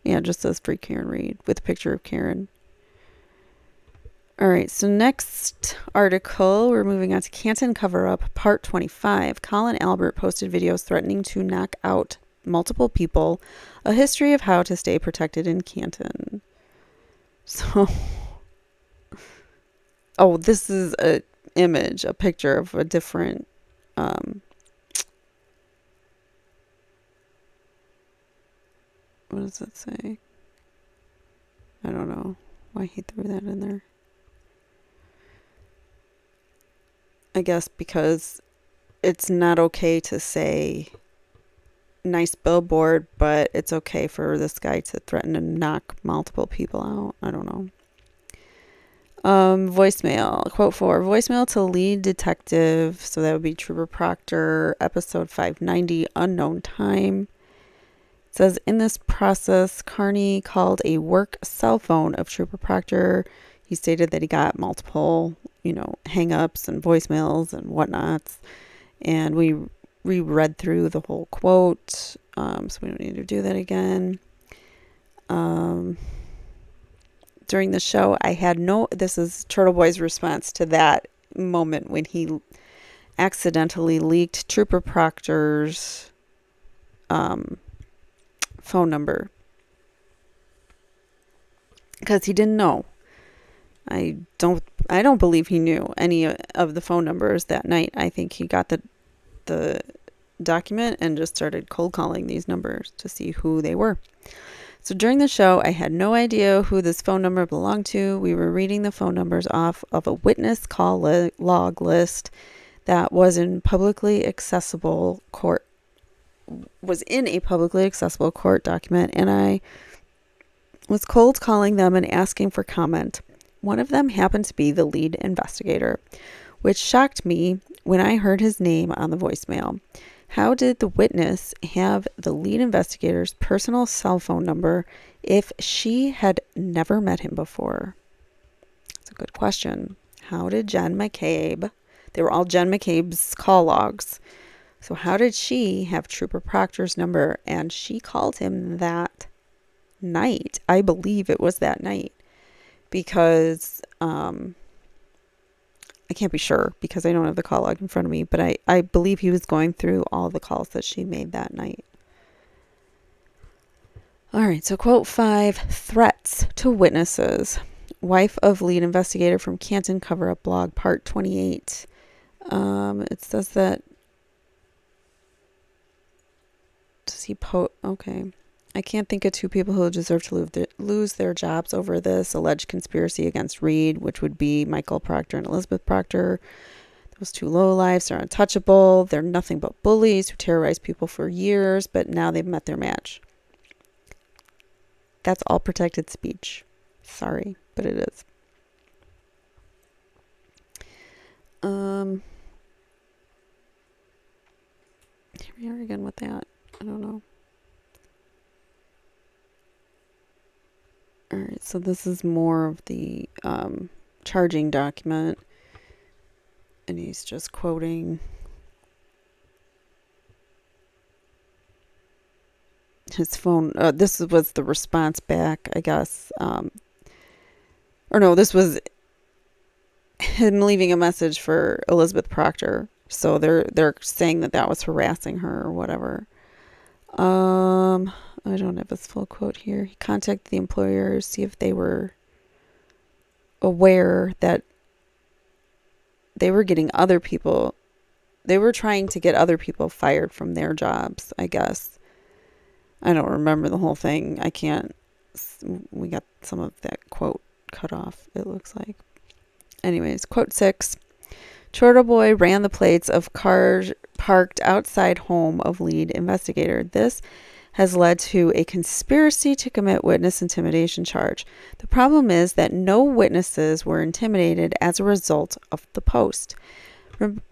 Yeah, it just says free Karen Reed with a picture of Karen. All right, so next article, we're moving on to Canton Cover-Up, Part 25. Colin Albert posted videos threatening to knock out multiple people, a history of how to stay protected in Canton. So, this is a picture of a different, what does it say? I don't know why he threw that in there. I guess because it's not okay to say nice billboard, but it's okay for this guy to threaten to knock multiple people out. I don't know. Voicemail. Quote 4. Voicemail to lead detective. So that would be Trooper Proctor, episode 590, unknown time. It says, in this process, Carney called a work cell phone of Trooper Proctor. He stated that he got multiple, hang-ups and voicemails and whatnots. And we reread through the whole quote, so we don't need to do that again. During the show, this is Turtleboy's response to that moment when he accidentally leaked Trooper Proctor's phone number. Because he didn't know. I don't believe he knew any of the phone numbers that night. I think he got the document and just started cold calling these numbers to see who they were. So during the show, I had no idea who this phone number belonged to. We were reading the phone numbers off of a witness call log list that was in a publicly accessible court document, and I was cold calling them and asking for comment. One of them happened to be the lead investigator, which shocked me when I heard his name on the voicemail. How did the witness have the lead investigator's personal cell phone number if she had never met him before? That's a good question. How did Jen McCabe, they were all Jen McCabe's call logs, So how did she have Trooper Proctor's number? And she called him that night. I believe it was that night, because I can't be sure because I don't have the call log in front of me, but I believe he was going through all the calls that she made that night. All right, so quote 5, threats to witnesses. Wife of lead investigator from Canton Cover-Up blog, part 28. It says that, does he okay. I can't think of two people who deserve to lose their jobs over this alleged conspiracy against Reed, which would be Michael Proctor and Elizabeth Proctor. Those two lowlifes are untouchable. They're nothing but bullies who terrorized people for years, but now they've met their match. That's all protected speech. Sorry, but it is. Here we are again with that. I don't know. All right, so this is more of the charging document, and he's just quoting his phone. This was the response back, I guess. Or no, this was him leaving a message for Elizabeth Proctor. So they're saying that was harassing her or whatever. I don't have his full quote here. He contacted the employer to see if they were aware that they were getting other people. They were trying to get other people fired from their jobs, I guess. I don't remember the whole thing. We got some of that quote cut off, it looks like. Anyways, quote 6. Turtleboy ran the plates of cars parked outside home of lead investigator. This has led to a conspiracy to commit witness intimidation charge. The problem is that no witnesses were intimidated as a result of the post.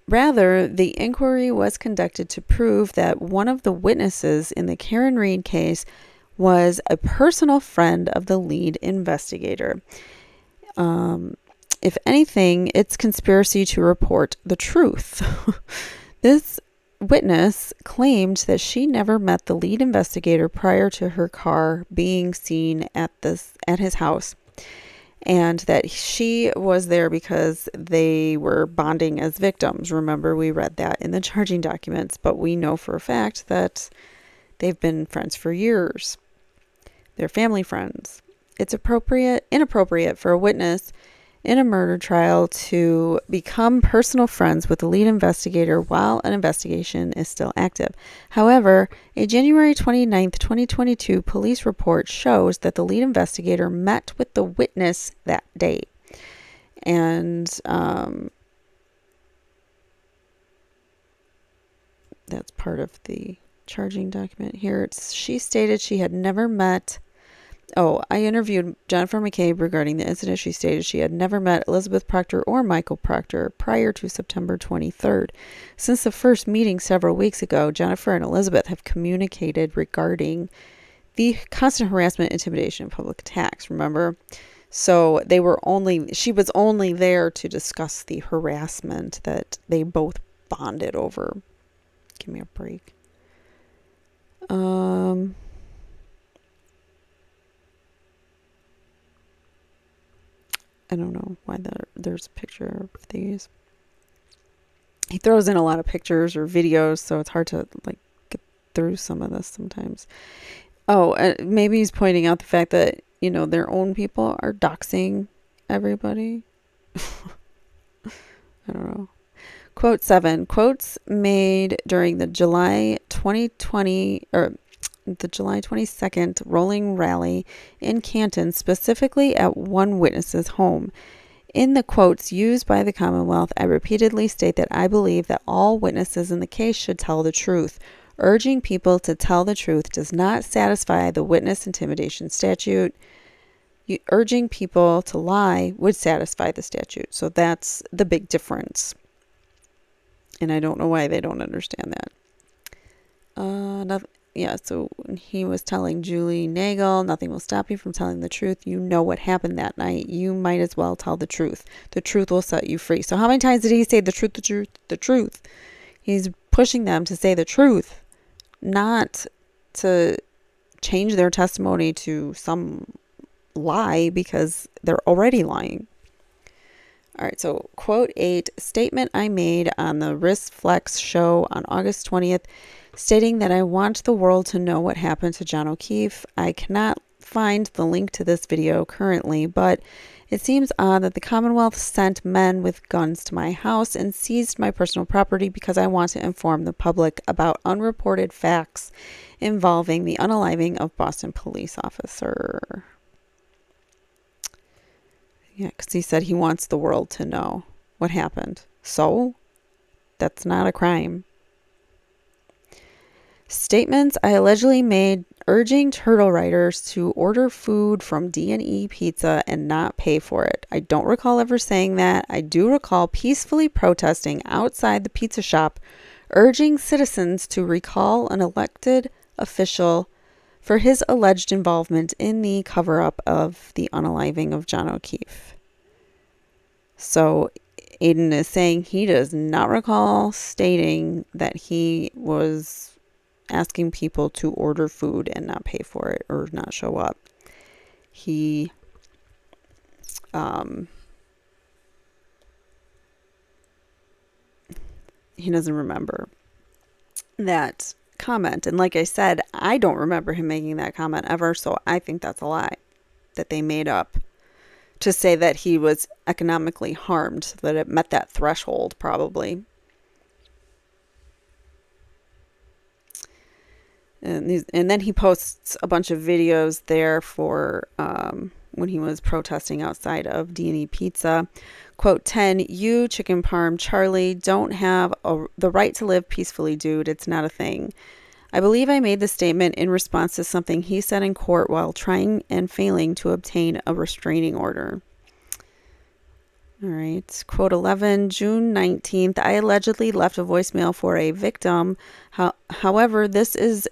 Rather, the inquiry was conducted to prove that one of the witnesses in the Karen Reed case was a personal friend of the lead investigator. If anything, it's conspiracy to report the truth. This witness claimed that she never met the lead investigator prior to her car being seen at his house, and that she was there because they were bonding as victims. Remember, we read that in the charging documents, but we know for a fact that they've been friends for years. They're family friends. It's inappropriate for a witness in a murder trial to become personal friends with the lead investigator while an investigation is still active. However, a January 29th, 2022 police report shows that the lead investigator met with the witness that day. And that's part of the charging document here. She stated she had never met... I interviewed Jennifer McCabe regarding the incident. She stated she had never met Elizabeth Proctor or Michael Proctor prior to September 23rd. Since the first meeting several weeks ago, Jennifer and Elizabeth have communicated regarding the constant harassment, intimidation, and public attacks. Remember? So she was only there to discuss the harassment that they both bonded over. Give me a break. I don't know why there's a picture of these. He throws in a lot of pictures or videos, so it's hard to get through some of this sometimes. Maybe he's pointing out the fact that, their own people are doxing everybody. I don't know. Quote 7. Quotes made during the July 22nd rolling rally in Canton, specifically at one witness's home. In the quotes used by the Commonwealth, I repeatedly state that I believe that all witnesses in the case should tell the truth. Urging people to tell the truth does not satisfy the witness intimidation statute. Urging people to lie would satisfy the statute. So that's the big difference. And I don't know why they don't understand that. So he was telling Julie Nagel, nothing will stop you from telling the truth. You know what happened that night. You might as well tell the truth. The truth will set you free. So how many times did he say the truth, the truth, the truth? He's pushing them to say the truth, not to change their testimony to some lie because they're already lying. All right, so quote 8, statement I made on the Wrist Flex show on August 20th, stating that I want the world to know what happened to John O'Keefe. I cannot find the link to this video currently, but it seems odd that the Commonwealth sent men with guns to my house and seized my personal property because I want to inform the public about unreported facts involving the unaliving of Boston police officer. Yeah, because he said he wants the world to know what happened. So, that's not a crime. Statements I allegedly made urging turtle riders to order food from D&E Pizza and not pay for it. I don't recall ever saying that. I do recall peacefully protesting outside the pizza shop, urging citizens to recall an elected official for his alleged involvement in the cover-up of the unaliving of John O'Keefe. So Aiden is saying he does not recall stating that he was asking people to order food and not pay for it or not show up. He doesn't remember that comment. And like I said, I don't remember him making that comment ever, so I think that's a lie that they made up to say that he was economically harmed, that it met that threshold probably. And then he posts a bunch of videos there for when he was protesting outside of D&E Pizza. Quote 10, you, Chicken Parm, Charlie, don't have the right to live peacefully, dude. It's not a thing. I believe I made the statement in response to something he said in court while trying and failing to obtain a restraining order. All right. Quote 11, June 19th, I allegedly left a voicemail for a victim. However, this is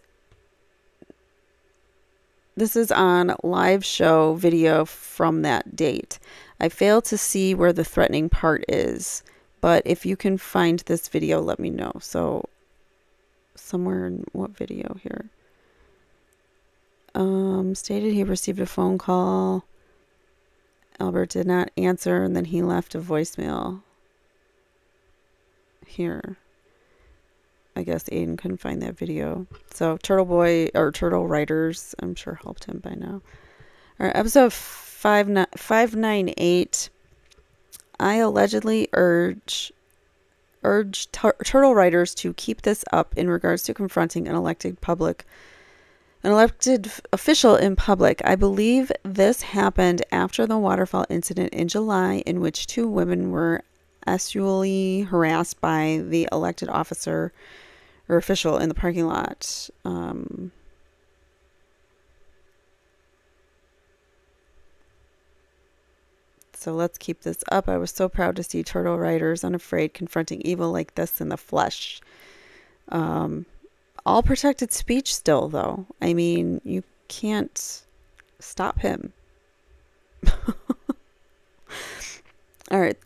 on live show video from that date. I failed to see where the threatening part is, but if you can find this video, let me know. So somewhere in what video here? Stated he received a phone call. Albert did not answer, and then he left a voicemail. Here. I guess Aiden couldn't find that video. So Turtleboy, or Turtle Riders, I'm sure helped him by now. All right, episode 598. I allegedly urge Turtle Riders to keep this up in regards to confronting an elected official in public. I believe this happened after the waterfall incident in July, in which 2 women were sexually harassed by the elected officer or official in the parking lot. So let's keep this up. I was so proud to see Turtle Riders unafraid confronting evil like this in the flesh. All protected speech still, though. I mean, you can't stop him. All right.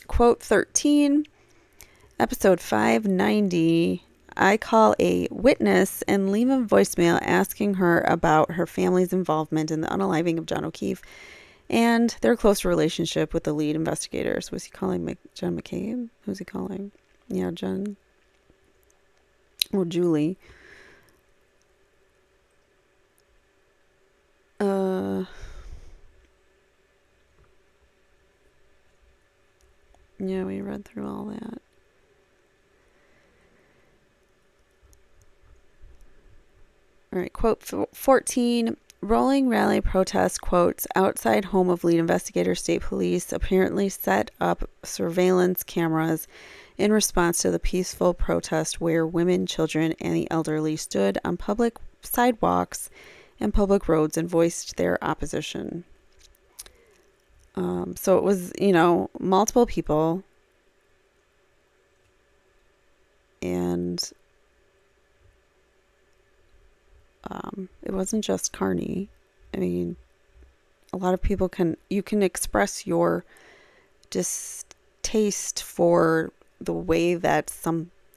Quote 13, episode 590. I call a witness and leave a voicemail asking her about her family's involvement in the unaliving of John O'Keefe and their close relationship with the lead investigators. Was he calling John McCabe? Who's he calling? Yeah, John. Or Julie. Yeah, we read through all that. All right, quote 14. Rolling rally protest, quotes, outside home of lead investigator. State police apparently set up surveillance cameras in response to the peaceful protest where women, children, and the elderly stood on public sidewalks and public roads and voiced their opposition. So it was, multiple people, and it wasn't just Carney. I mean, a lot of people you can express your distaste for the way that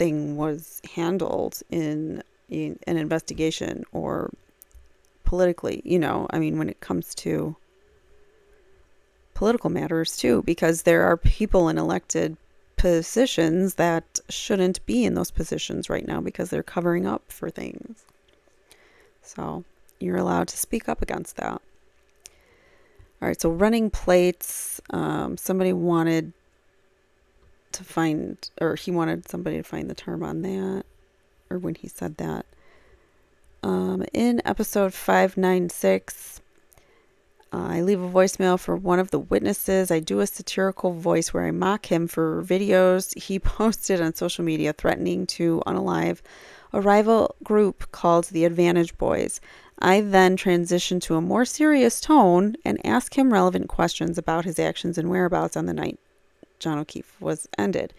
thing was handled in an investigation or politically, I mean, when it comes to political matters too, because there are people in elected positions that shouldn't be in those positions right now because they're covering up for things. So you're allowed to speak up against that. All right, so running plates. Somebody wanted to find, or he wanted somebody to find the term on that, or when he said that. In episode 596, I leave a voicemail for one of the witnesses. I do a satirical voice where I mock him for videos he posted on social media threatening to unalive a rival group called the Advantage Boys. I then transition to a more serious tone and ask him relevant questions about his actions and whereabouts on the night John O'Keefe was ended.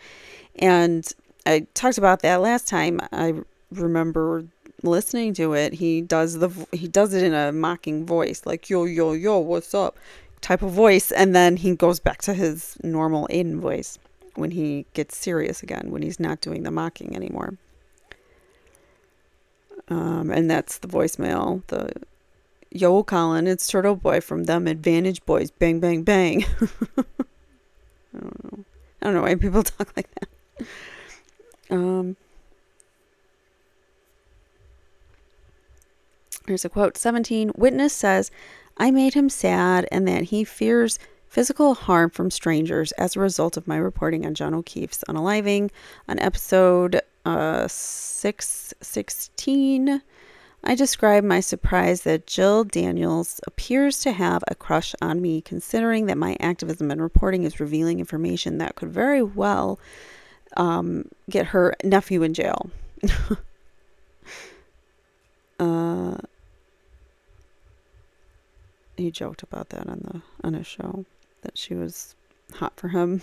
And I talked about that last time. I remember listening to it. He does it in a mocking voice, like yo yo yo, what's up type of voice, and then he goes back to his normal Aiden voice when he gets serious again, when he's not doing the mocking anymore. And that's the voicemail. The yo Colin, it's Turtleboy from them Advantage Boys, bang bang bang. I don't know why people talk like that. Here's a quote. 17, witness says, I made him sad and that he fears physical harm from strangers as a result of my reporting on John O'Keefe's unaliving. On episode 616, I described my surprise that Jill Daniels appears to have a crush on me, considering that my activism and reporting is revealing information that could very well get her nephew in jail. He joked about that on his show, that she was hot for him.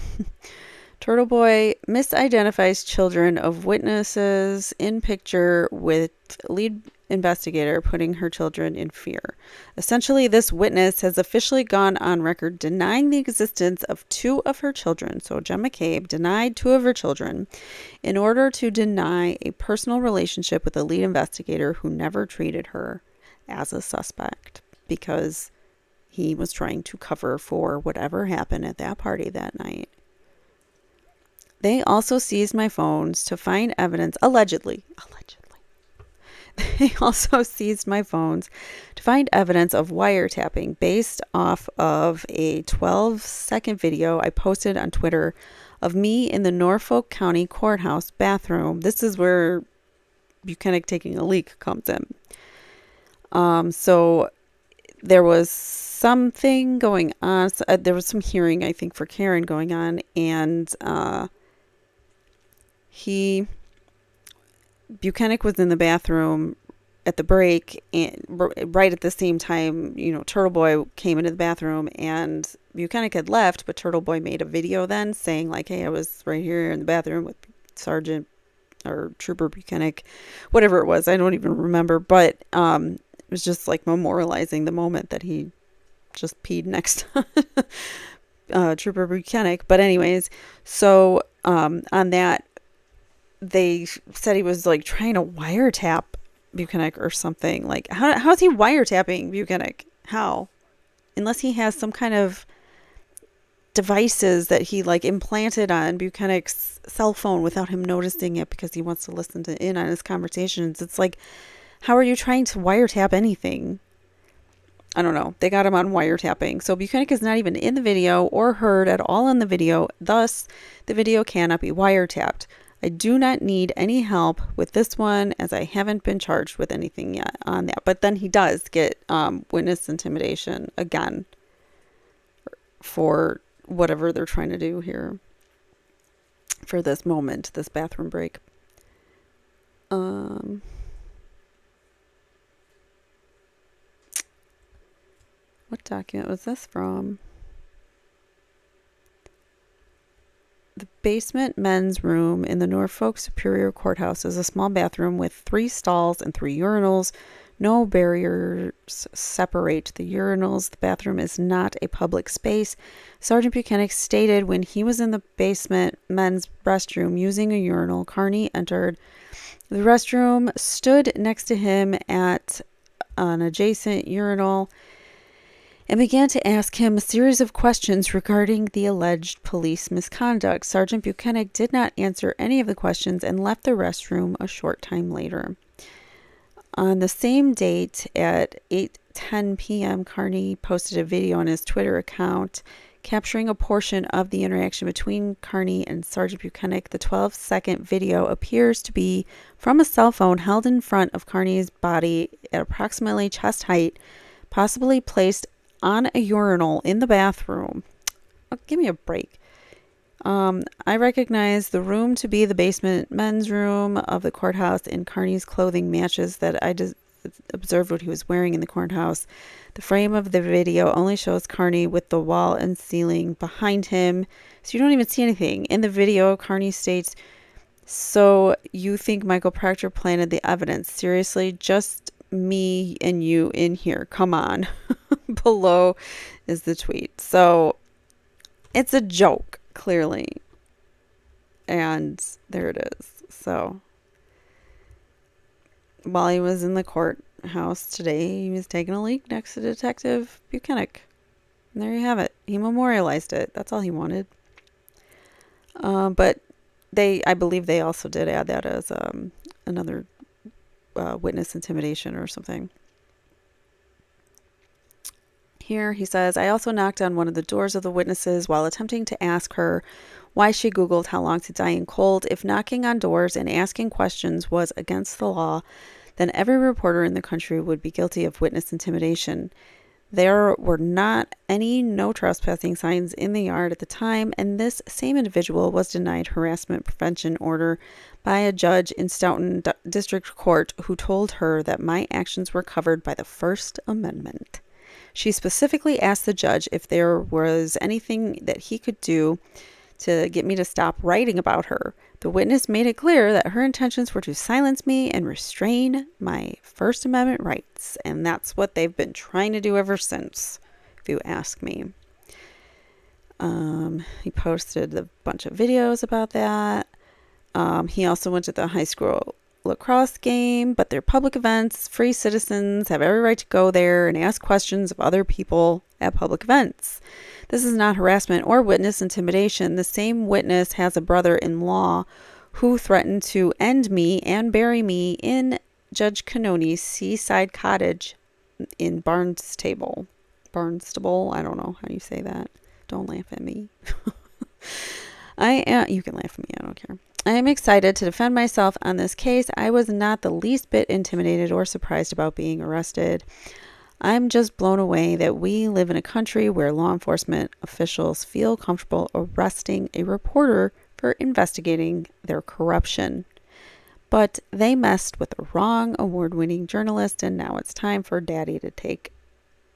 Turtleboy misidentifies children of witnesses in picture with lead investigator putting her children in fear. Essentially, this witness has officially gone on record denying the existence of two of her children. So Jen McCabe denied two of her children in order to deny a personal relationship with a lead investigator who never treated her as a suspect because he was trying to cover for whatever happened at that party that night. They also seized my phones to find evidence, allegedly. They also seized my phones to find evidence of wiretapping based off of a 12-second video I posted on Twitter of me in the Norfolk County Courthouse bathroom. This is where Buchanan taking a leak comes in. So there was something going on. There was some hearing, I think, for Karen going on, and Buchanan was in the bathroom at the break, and right at the same time, Turtleboy came into the bathroom, and Buchanan had left, but Turtleboy made a video then saying like, hey, I was right here in the bathroom with Sergeant or Trooper Buchanan, whatever it was. I don't even remember, but it was just like memorializing the moment that he just peed next to Trooper Buchanan. But anyways, so on that, they said he was like trying to wiretap Buchanan or something. Like, how is he wiretapping Buchanan? How? Unless he has some kind of devices that he like implanted on Buchanan's cell phone without him noticing it because he wants to listen in on his conversations. It's like, how are you trying to wiretap anything? I don't know. They got him on wiretapping. So Buchanan is not even in the video or heard at all in the video. Thus, the video cannot be wiretapped. I do not need any help with this one as I haven't been charged with anything yet on that. But then he does get witness intimidation again for whatever they're trying to do here for this moment, this bathroom break. What document was this from? The basement men's room in the Norfolk Superior Courthouse is a small bathroom with 3 stalls and 3 urinals. No barriers separate the urinals. The bathroom is not a public space. Sergeant Buchanan stated when he was in the basement men's restroom using a urinal, Carney entered the restroom, stood next to him at an adjacent urinal, and began to ask him a series of questions regarding the alleged police misconduct. Sergeant Buchanan did not answer any of the questions and left the restroom a short time later. On the same date at 8:10 p.m., Carney posted a video on his Twitter account capturing a portion of the interaction between Carney and Sergeant Buchanan. The 12-second video appears to be from a cell phone held in front of Carney's body at approximately chest height, possibly placed on a urinal in the bathroom. Oh, give me a break. I recognize the room to be the basement men's room of the courthouse, and Carney's clothing matches that I just observed what he was wearing in the courthouse. The frame of the video only shows Carney with the wall and ceiling behind him, so you don't even see anything. In the video, Carney states, "So you think Michael Proctor planted the evidence? Seriously, just me and you in here. Come on." Below is the tweet. So it's a joke, clearly. And there it is. So while he was in the courthouse today, he was taking a leak next to Detective Buchanan. And there you have it. He memorialized it. That's all he wanted. But I believe they also did add that as another witness intimidation or something. Here he says, "I also knocked on one of the doors of the witnesses while attempting to ask her why she Googled how long to die in cold. If knocking on doors and asking questions was against the law, then every reporter in the country would be guilty of witness intimidation. There were not any no trespassing signs in the yard at the time, and this same individual was denied harassment prevention order by a judge in Stoughton District Court who told her that my actions were covered by the First Amendment. She specifically asked the judge if there was anything that he could do to get me to stop writing about her. The witness made it clear that her intentions were to silence me and restrain my First Amendment rights. And that's what they've been trying to do ever since, if you ask me." He posted a bunch of videos about that. He also went to the high school lacrosse game, but they're public events. Free citizens have every right to go there and ask questions of other people at public events. This is not harassment or witness intimidation. The same witness has a brother-in-law who threatened to end me and bury me in Judge Cannoni's seaside cottage in Barnstable. I don't know how you say that. Don't laugh at me. You can laugh at me, I don't care. "I am excited to defend myself on this case. I was not the least bit intimidated or surprised about being arrested. I'm just blown away that we live in a country where law enforcement officials feel comfortable arresting a reporter for investigating their corruption. But they messed with the wrong award-winning journalist, and now it's time for Daddy to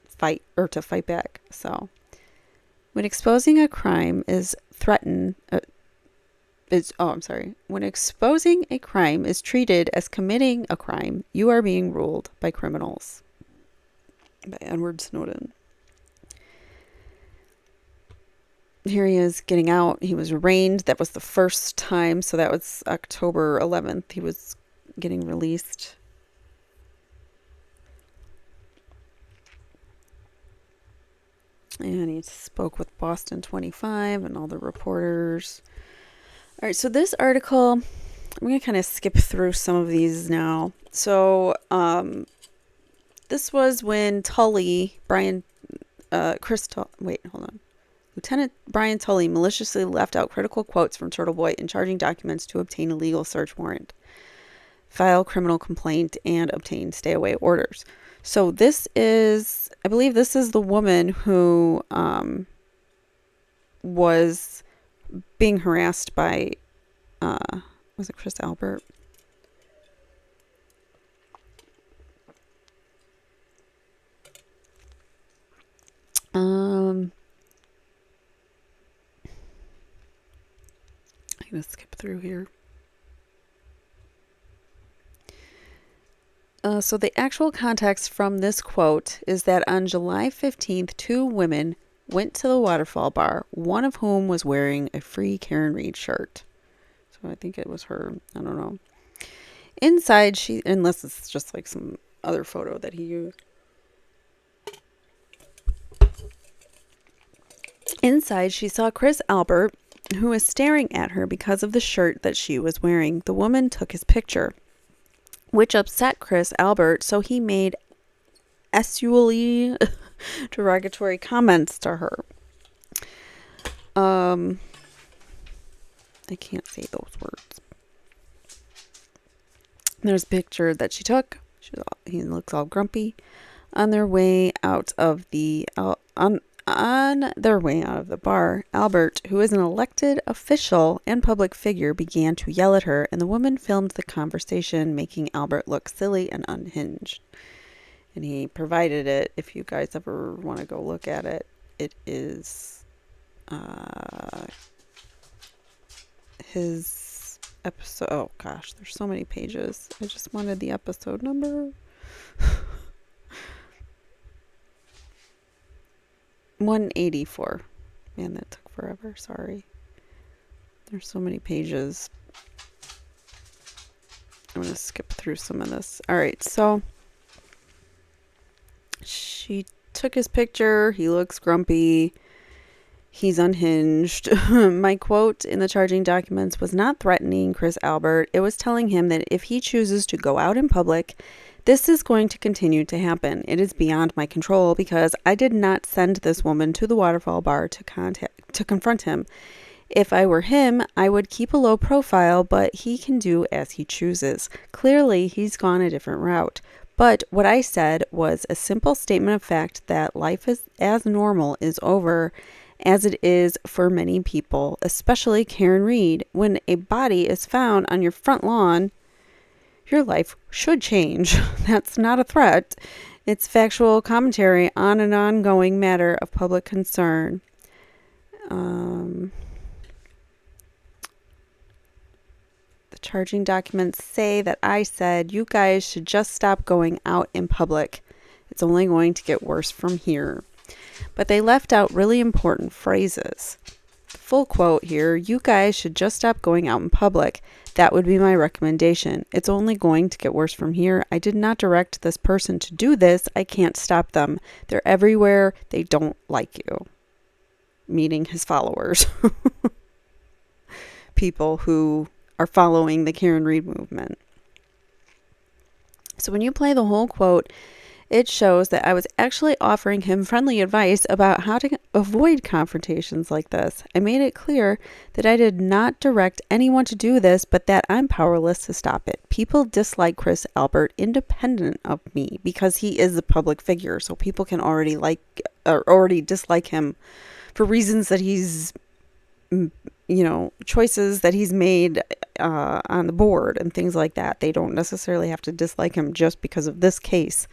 fight back." So, when exposing a crime is when exposing a crime is treated as committing a crime, you are being ruled by criminals. By Edward Snowden. Here he is getting out. He was arraigned. That was the first time. So that was October 11th. He was getting released. And he spoke with Boston 25 and all the reporters. All right, so this article, I'm going to kind of skip through some of these now. So, this was when Lieutenant Brian Tully maliciously left out critical quotes from Turtleboy in charging documents to obtain a legal search warrant, file criminal complaint, and obtain stay-away orders. So I believe this is the woman who was being harassed by, was it Chris Albert? I'm going to skip through here. So the actual context from this quote is that on July 15th, two women went to the waterfall bar, one of whom was wearing a free Karen Reed shirt. So I think it was her. I don't know. Inside, unless it's just like some other photo that he used. Inside, she saw Chris Albert, who was staring at her because of the shirt that she was wearing. The woman took his picture, which upset Chris Albert, so he made sexually derogatory comments to her. I can't say those words. There's a picture that she took. He looks all grumpy. On their way out of the bar, Albert, who is an elected official and public figure, began to yell at her, and the woman filmed the conversation, making Albert look silly and unhinged. And he provided it. If you guys ever want to go look at it, it is his episode. Oh gosh, there's so many pages. I just wanted the episode number. 184. Man, that took forever. Sorry. There's so many pages. I'm going to skip through some of this. All right, so she took his picture. He looks grumpy. He's unhinged. My quote in the charging documents was not threatening Chris Albert. It was telling him that if he chooses to go out in public, this is going to continue to happen. It is beyond my control because I did not send this woman to the waterfall bar to confront him. If I were him, I would keep a low profile, but he can do as he chooses. Clearly, he's gone a different route. But what I said was a simple statement of fact that life is as normal is over as it is for many people, especially Karen Reed. When a body is found on your front lawn, your life should change. That's not a threat. It's factual commentary on an ongoing matter of public concern. The charging documents say that I said, you guys should just stop going out in public. It's only going to get worse from here. But they left out really important phrases. The full quote here, you guys should just stop going out in public. That would be my recommendation. It's only going to get worse from here. I did not direct this person to do this. I can't stop them. They're everywhere. They don't like you. Meaning his followers. People who are following the Karen Reed movement. So when you play the whole quote, it shows that I was actually offering him friendly advice about how to avoid confrontations like this. I made it clear that I did not direct anyone to do this, but that I'm powerless to stop it. People dislike Chris Albert independent of me because he is a public figure. So people can already dislike him for reasons that he's, choices that he's made on the board and things like that. They don't necessarily have to dislike him just because of this case.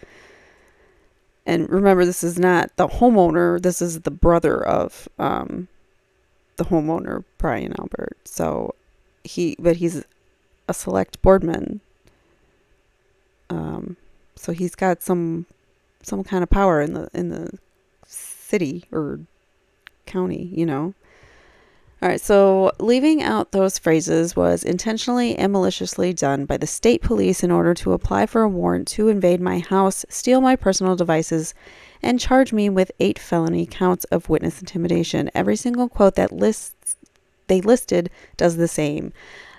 And remember, this is not the homeowner. This is the brother of the homeowner, Brian Albert. So he's a select boardman. So he's got some kind of power in the city or county, All right, so leaving out those phrases was intentionally and maliciously done by the state police in order to apply for a warrant to invade my house, steal my personal devices, and charge me with 8 felony counts of witness intimidation. Every single quote that they listed does the same.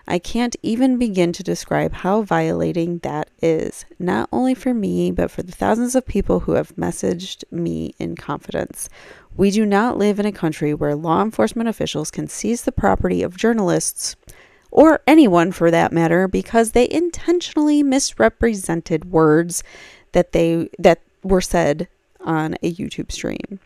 I can't even begin to describe how violating that is, not only for me, but for the thousands of people who have messaged me in confidence. We do not live in a country where law enforcement officials can seize the property of journalists, or anyone for that matter, because they intentionally misrepresented words that were said on a YouTube stream.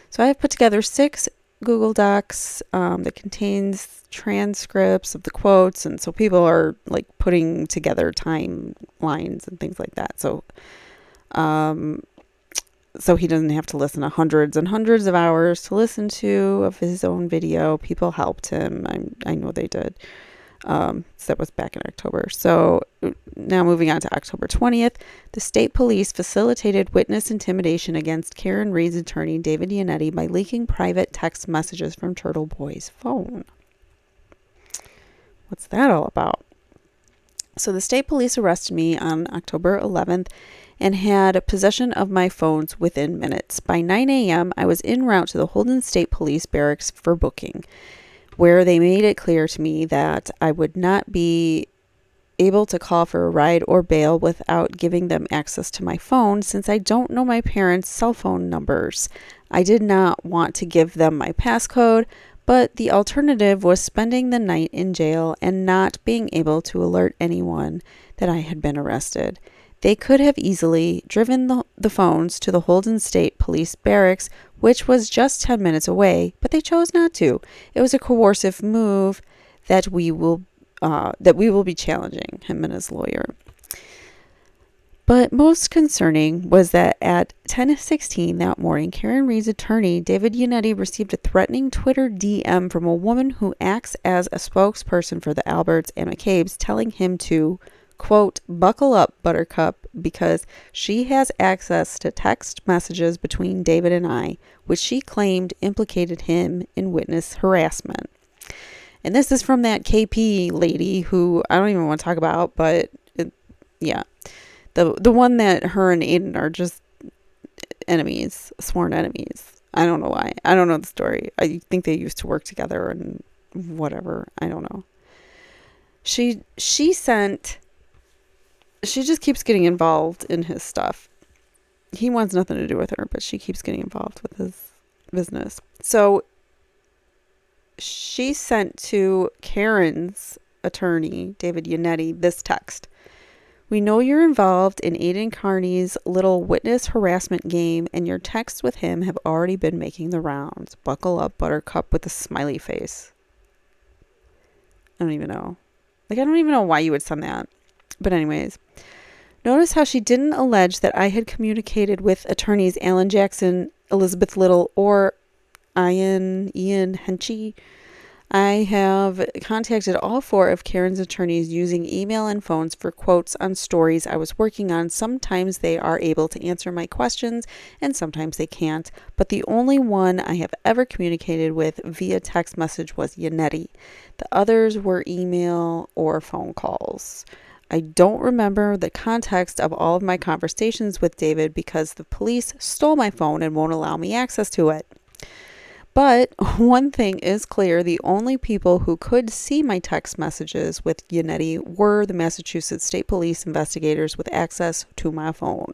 So I have put together 6 Google Docs that contains transcripts of the quotes, and so people are like putting together timelines and things like that. So he doesn't have to listen to hundreds and hundreds of hours to listen to of his own video. People helped him. I know they did. So that was back in October. So now moving on to October 20th, the state police facilitated witness intimidation against Karen Reed's attorney, David Yannetti, by leaking private text messages from Turtleboy's phone. What's that all about? So the state police arrested me on October 11th and had possession of my phones within minutes. By 9 a.m., I was en route to the Holden State Police Barracks for booking, where they made it clear to me that I would not be able to call for a ride or bail without giving them access to my phone, since I don't know my parents' cell phone numbers. I did not want to give them my passcode, but the alternative was spending the night in jail and not being able to alert anyone that I had been arrested. They could have easily driven the phones to the Holden State Police Barracks, which was just 10 minutes away, but they chose not to. It was a coercive move that we will be challenging, him and his lawyer. But most concerning was that at 10:16 that morning, Karen Reed's attorney, David Yannetti, received a threatening Twitter DM from a woman who acts as a spokesperson for the Alberts and McCabe's, telling him to, quote, buckle up, Buttercup, because she has access to text messages between David and I, which she claimed implicated him in witness harassment. And this is from that KP lady who I don't even want to talk about, but yeah. The one that her and Aiden are just enemies, sworn enemies. I don't know why. I don't know the story. I think they used to work together and whatever. I don't know. She just keeps getting involved in his stuff. He wants nothing to do with her, but she keeps getting involved with his business. So she sent to Karen's attorney, David Yannetti, this text. We know you're involved in Aiden Carney's little witness harassment game, and your texts with him have already been making the rounds. Buckle up, Buttercup, with a smiley face. I don't even know. I don't even know why you would send that. But anyways, notice how she didn't allege that I had communicated with attorneys Alan Jackson, Elizabeth Little, or Ian Henchy. I have contacted all four of Karen's attorneys using email and phones for quotes on stories I was working on. Sometimes they are able to answer my questions and sometimes they can't. But the only one I have ever communicated with via text message was Yannetti. The others were email or phone calls. I don't remember the context of all of my conversations with David because the police stole my phone and won't allow me access to it. But one thing is clear, the only people who could see my text messages with Yannetti were the Massachusetts State Police investigators with access to my phone.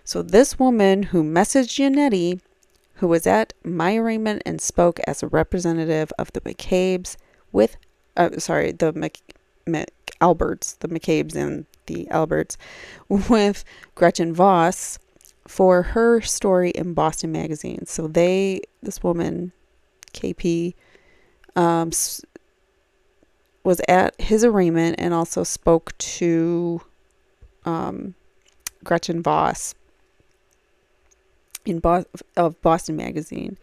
So this woman who messaged Yannetti, who was at my arraignment and spoke as a representative of the McCabe's Alberts, the McCabe's and the Alberts, with Gretchen Voss, for her story in Boston Magazine. So this woman, KP, was at his arraignment and also spoke to Gretchen Voss of Boston Magazine.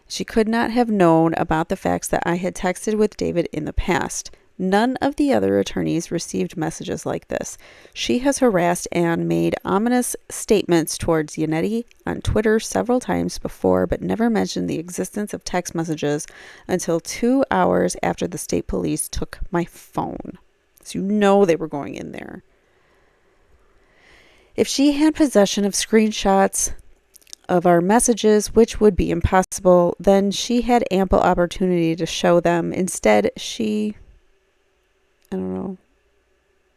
She could not have known about the facts that I had texted with David in the past. None of the other attorneys received messages like this. She has harassed and made ominous statements towards Yannetti on Twitter several times before, but never mentioned the existence of text messages until 2 hours after the state police took my phone. So you know they were going in there. If she had possession of screenshots of our messages, which would be impossible, then she had ample opportunity to show them. Instead, she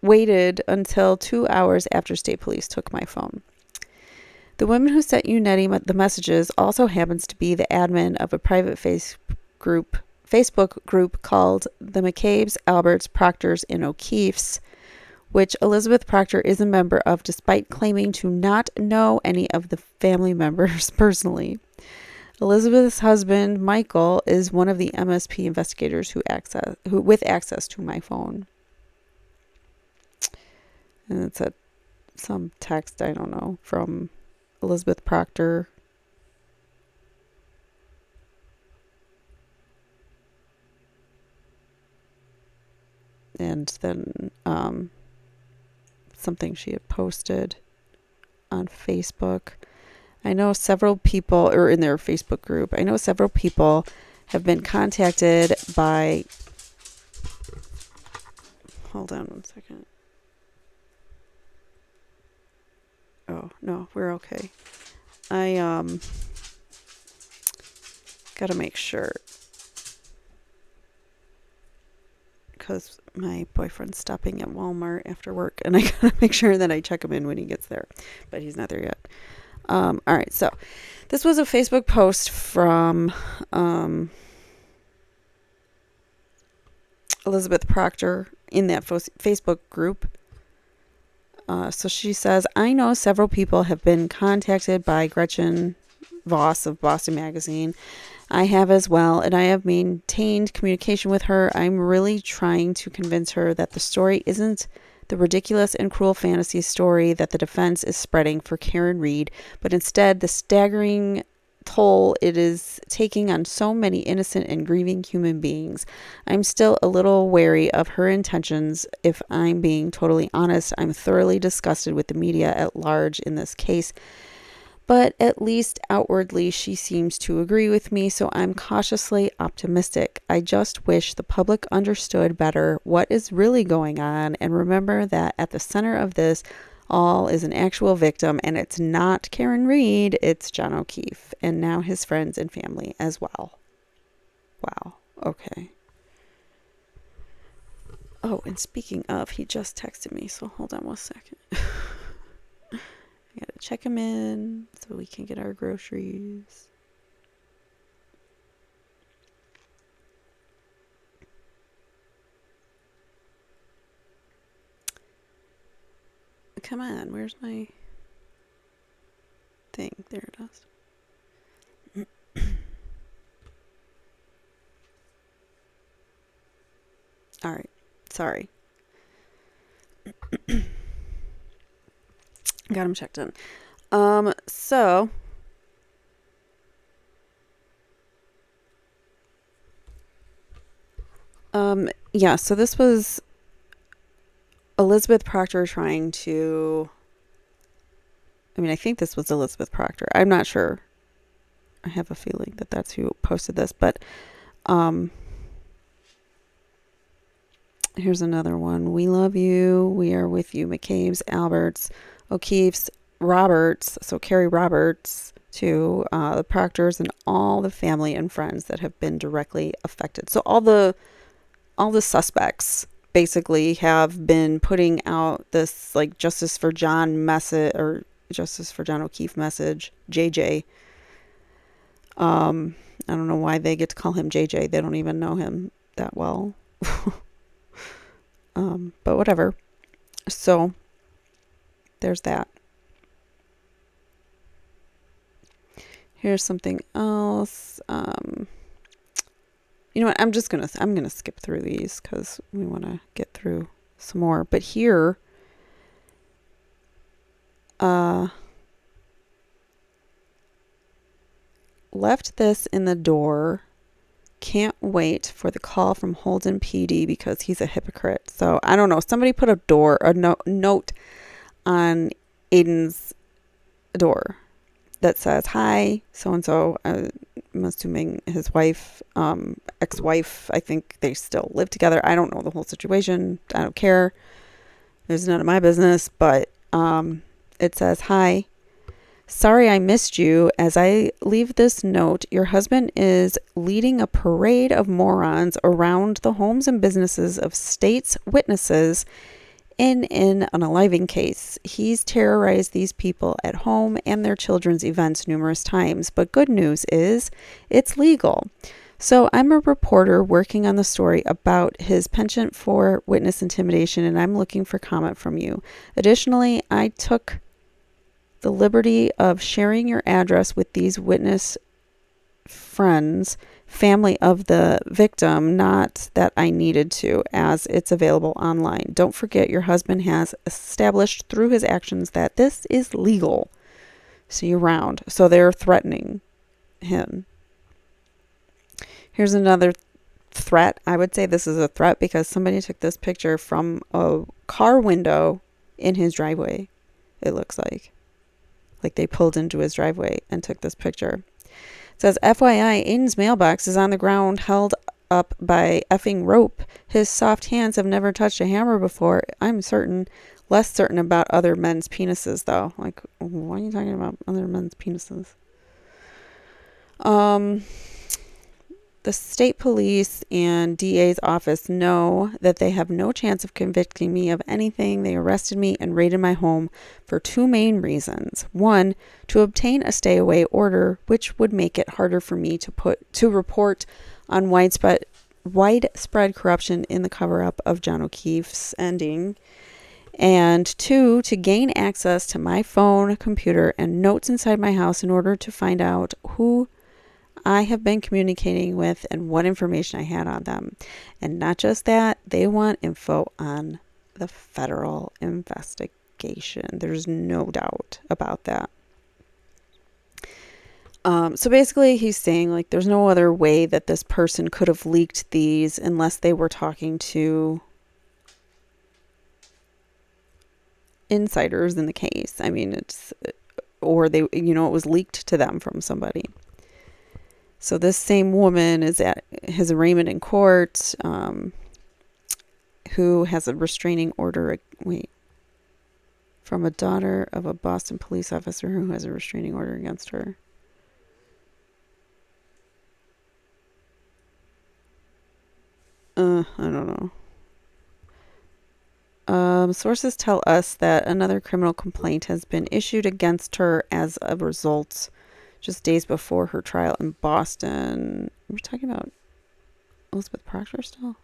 waited until 2 hours after state police took my phone. The woman who sent Yannetti the messages also happens to be the admin of a private Facebook group called the McCabe's, Alberts, Proctors, and O'Keefe's, which Elizabeth Proctor is a member of despite claiming to not know any of the family members personally. Elizabeth's husband, Michael, is one of the MSP investigators with access to my phone. And it's some text, I don't know, from Elizabeth Proctor. and then something she had posted on Facebook. I know several people, or in their Facebook group, I know several people have been contacted by, hold on one second. Oh, no, we're okay. I gotta make sure, because my boyfriend's stopping at Walmart after work, and I gotta make sure that I check him in when he gets there, but he's not there yet. All right, so this was a Facebook post from Elizabeth Proctor in that Facebook group. So she says, I know several people have been contacted by Gretchen Voss of Boston Magazine. I have as well, and I have maintained communication with her. I'm really trying to convince her that the story isn't the ridiculous and cruel fantasy story that the defense is spreading for Karen Read, but instead the staggering toll it is taking on so many innocent and grieving human beings. I'm still a little wary of her intentions. If I'm being totally honest, I'm thoroughly disgusted with the media at large in this case, but at least outwardly she seems to agree with me, so I'm cautiously optimistic. I just wish the public understood better what is really going on and remember that at the center of this all is an actual victim, and it's not Karen Read, it's John O'Keefe, and now his friends and family as well. Wow, okay. Oh, and speaking of, he just texted me, so hold on 1 second. I gotta check him in so we can get our groceries. Come on, where's my thing? There it is. All right, sorry. Got him checked in. So yeah, so this was Elizabeth Proctor trying to, I think this was Elizabeth Proctor. I'm not sure. I have a feeling that that's who posted this, but here's another one. We love you. We are with you. McCabe's, Alberts, O'Keefe's, Roberts, so Carrie Roberts, to the Proctors and all the family and friends that have been directly affected. So all the suspects basically have been putting out this like Justice for John message, or Justice for John O'Keefe message, JJ. I don't know why they get to call him JJ. They don't even know him that well. But whatever. So there's that. Here's something else. You know what? I'm gonna skip through these because we want to get through some more. But here, left this in the door. Can't wait for the call from Holden PD because he's a hypocrite. So I don't know. Somebody put a note on Aiden's door that says, "Hi, so and so." I'm assuming his wife, ex-wife. I think they still live together. I don't know the whole situation. I don't care. It's none of my business. But it says, "Hi. Sorry I missed you. As I leave this note, your husband is leading a parade of morons around the homes and businesses of state's witnesses in an unaliving case. He's terrorized these people at home and their children's events numerous times. But good news is it's legal. So I'm a reporter working on the story about his penchant for witness intimidation, and I'm looking for comment from you. Additionally, I took the liberty of sharing your address with these witness friends, family of the victim, not that I needed to, as it's available online. Don't forget your husband has established through his actions that this is legal. See you around." So they're threatening him. Here's another threat. I would say this is a threat because somebody took this picture from a car window in his driveway. It looks like they pulled into his driveway and took this picture. It says, FYI, Aiden's mailbox is on the ground, held up by effing rope. His soft hands have never touched a hammer before. I'm less certain about other men's penises, though. Like, why are you talking about other men's penises? The state police and DA's office know that they have no chance of convicting me of anything. They arrested me and raided my home for two main reasons. One, to obtain a stay-away order, which would make it harder for me to report on widespread corruption in the cover-up of John O'Keefe's ending. And two, to gain access to my phone, computer, and notes inside my house in order to find out who I have been communicating with and what information I had on them. And not just that, they want info on the federal investigation. There's no doubt about that. So basically he's saying, like, there's no other way that this person could have leaked these unless they were talking to insiders in the case. I mean, or they, it was leaked to them from somebody. So this same woman is at his arraignment in court, who has a restraining order, from a daughter of a Boston police officer who has a restraining order against her. I don't know. Sources tell us that another criminal complaint has been issued against her as a result, just days before her trial in Boston. We're talking about Elizabeth Proctor still?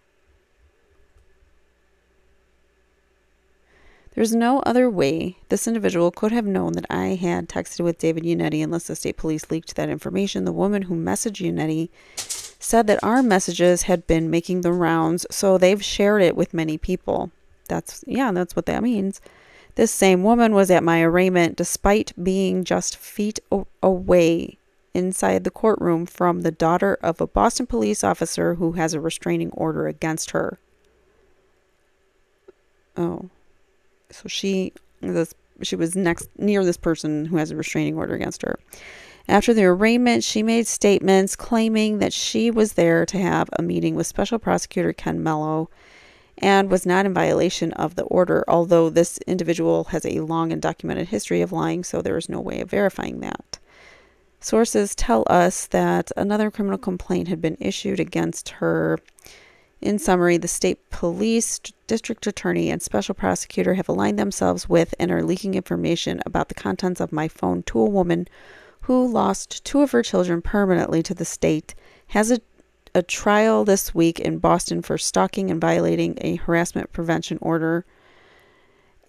There's no other way this individual could have known that I had texted with David Yannetti unless the state police leaked that information. The woman who messaged Yannetti said that our messages had been making the rounds, so they've shared it with many people. That's what that means. This same woman was at my arraignment despite being just feet away inside the courtroom from the daughter of a Boston police officer who has a restraining order against her. Oh. So she was near this person who has a restraining order against her. After the arraignment, she made statements claiming that she was there to have a meeting with Special Prosecutor Ken Mello and was not in violation of the order, although this individual has a long and documented history of lying, so there is no way of verifying that. Sources tell us that another criminal complaint had been issued against her. In summary, the state police, district attorney, and special prosecutor have aligned themselves with and are leaking information about the contents of my phone to a woman who lost two of her children permanently to the state, has a trial this week in Boston for stalking and violating a harassment prevention order,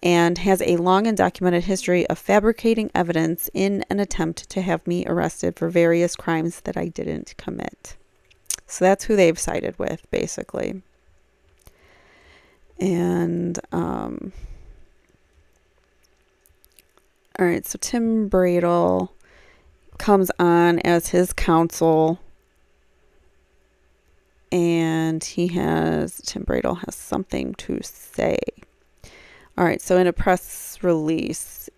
and has a long and documented history of fabricating evidence in an attempt to have me arrested for various crimes that I didn't commit. So that's who they've sided with, basically. And, all right, so Tim Bradel comes on as his counsel, and Tim Bradel has something to say. All right, so in a press release,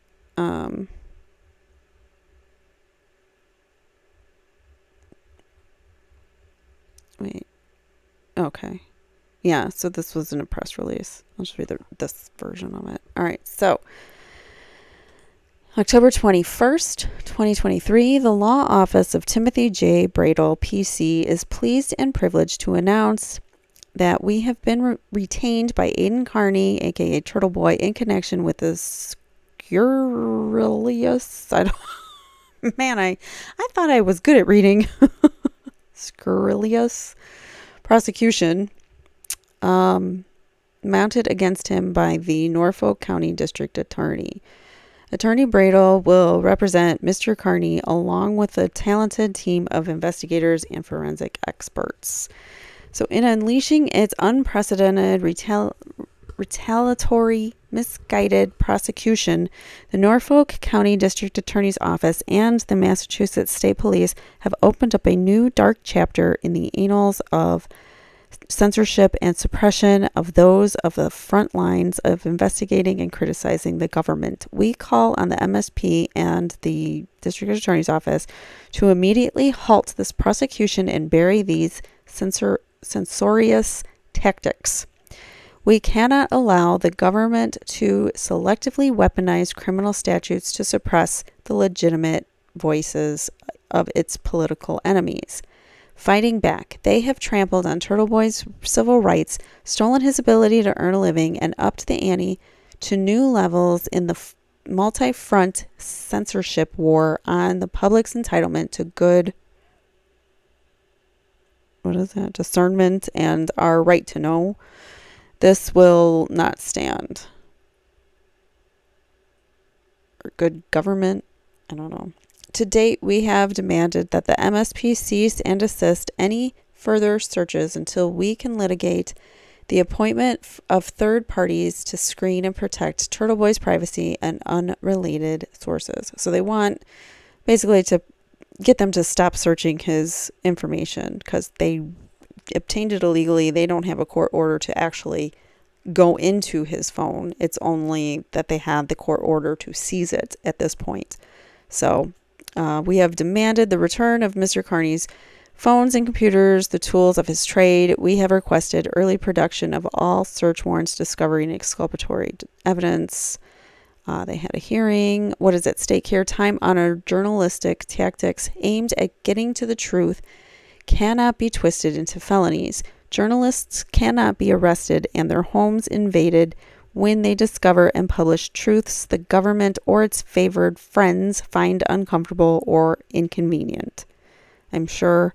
okay. Yeah, so this was in a press release. I'll just read this version of it. All right, so October 21st, 2023, the Law Office of Timothy J. Bradel, PC, is pleased and privileged to announce that we have been retained by Aiden Carney, aka Turtleboy, in connection with the scurrilous... I thought I was good at reading. Scurrilous prosecution mounted against him by the Norfolk County District Attorney. Attorney Bradel will represent Mr. Carney along with a talented team of investigators and forensic experts. So in unleashing its unprecedented retaliatory, misguided prosecution, the Norfolk County District Attorney's Office and the Massachusetts State Police have opened up a new dark chapter in the annals of censorship, and suppression of those of the front lines of investigating and criticizing the government. We call on the MSP and the District Attorney's Office to immediately halt this prosecution and bury these censorious tactics. We cannot allow the government to selectively weaponize criminal statutes to suppress the legitimate voices of its political enemies. Fighting back, they have trampled on Turtleboy's civil rights, stolen his ability to earn a living, and upped the ante to new levels in the multi-front censorship war on the public's entitlement to good discernment and our right to know. This will not stand. Or good government. I don't know. To date, we have demanded that the MSP cease and desist any further searches until we can litigate the appointment of third parties to screen and protect Turtleboy's privacy and unrelated sources. So they want basically to get them to stop searching his information because they obtained it illegally. They don't have a court order to actually go into his phone. It's only that they had the court order to seize it at this point. So we have demanded the return of Mr. Carney's phones and computers, the tools of his trade. We have requested early production of all search warrants, discovery, and exculpatory evidence. They had a hearing. What is at stake here? Time-honored journalistic tactics aimed at getting to the truth cannot be twisted into felonies. Journalists cannot be arrested and their homes invaded when they discover and publish truths the government or its favored friends find uncomfortable or inconvenient. I'm sure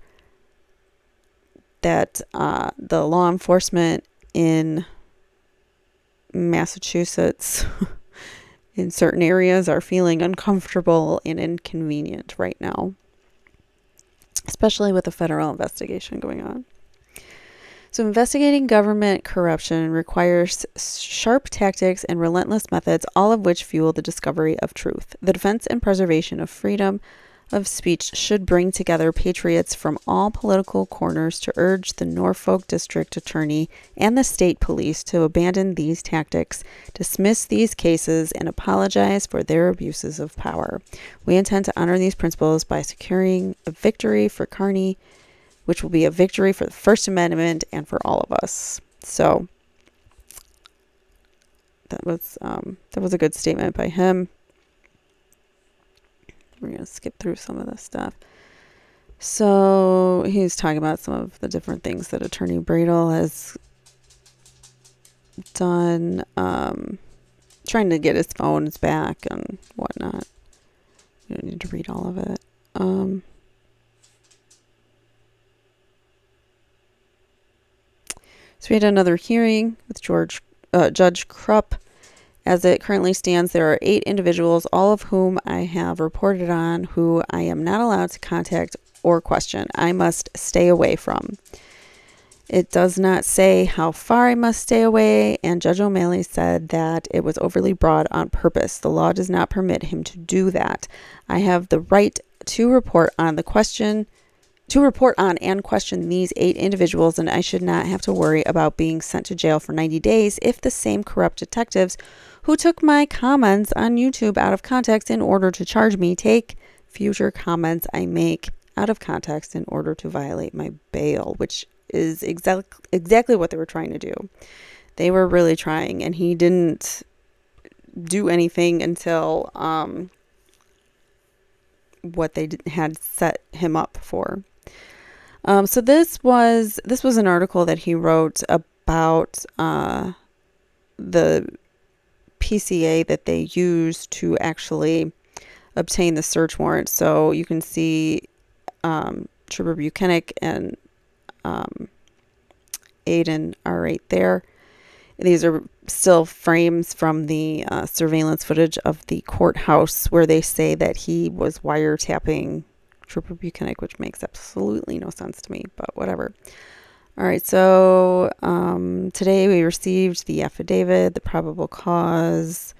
that the law enforcement in Massachusetts in certain areas are feeling uncomfortable and inconvenient right now, especially with the federal investigation going on. So investigating government corruption requires sharp tactics and relentless methods, all of which fuel the discovery of truth. The defense and preservation of freedom of speech should bring together patriots from all political corners to urge the Norfolk District Attorney and the state police to abandon these tactics, dismiss these cases, and apologize for their abuses of power. We intend to honor these principles by securing a victory for Carney, which will be a victory for the First Amendment and for all of us. So that was a good statement by him. We're going to skip through some of this stuff. So he's talking about some of the different things that Attorney Bradel has done, trying to get his phones back and whatnot. You don't need to read all of it. So we had another hearing with Judge Krupp. As it currently stands, there are 8 individuals, all of whom I have reported on, who I am not allowed to contact or question. I must stay away from. It does not say how far I must stay away, and Judge O'Malley said that it was overly broad on purpose. The law does not permit him to do that. I have the right to report on and question these 8 individuals, and I should not have to worry about being sent to jail for 90 days if the same corrupt detectives who took my comments on YouTube out of context in order to charge me take future comments I make out of context in order to violate my bail, which is exactly what they were trying to do. They were really trying, and he didn't do anything until what they had set him up for. So this was an article that he wrote about the PCA that they use to actually obtain the search warrant. So you can see Trooper Buchanan and Aiden are right there. These are still frames from the surveillance footage of the courthouse where they say that he was wiretapping Trooper Buchanan, which makes absolutely no sense to me, but whatever. All right, so today we received the affidavit, the probable cause,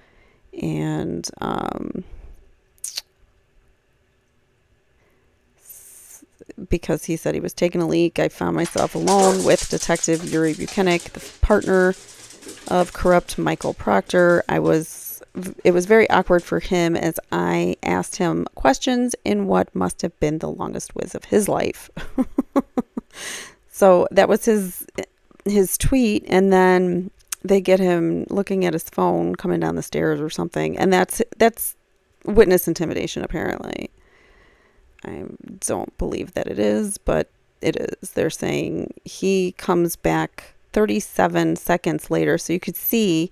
and because he said he was taking a leak. I found myself alone with Detective Yuri Buchanan, the partner of corrupt Michael Proctor. It was very awkward for him as I asked him questions in what must have been the longest whiz of his life. So that was his tweet, and then they get him looking at his phone coming down the stairs or something, and that's witness intimidation, apparently. I don't believe that it is, but it is. They're saying he comes back 37 seconds later, so you could see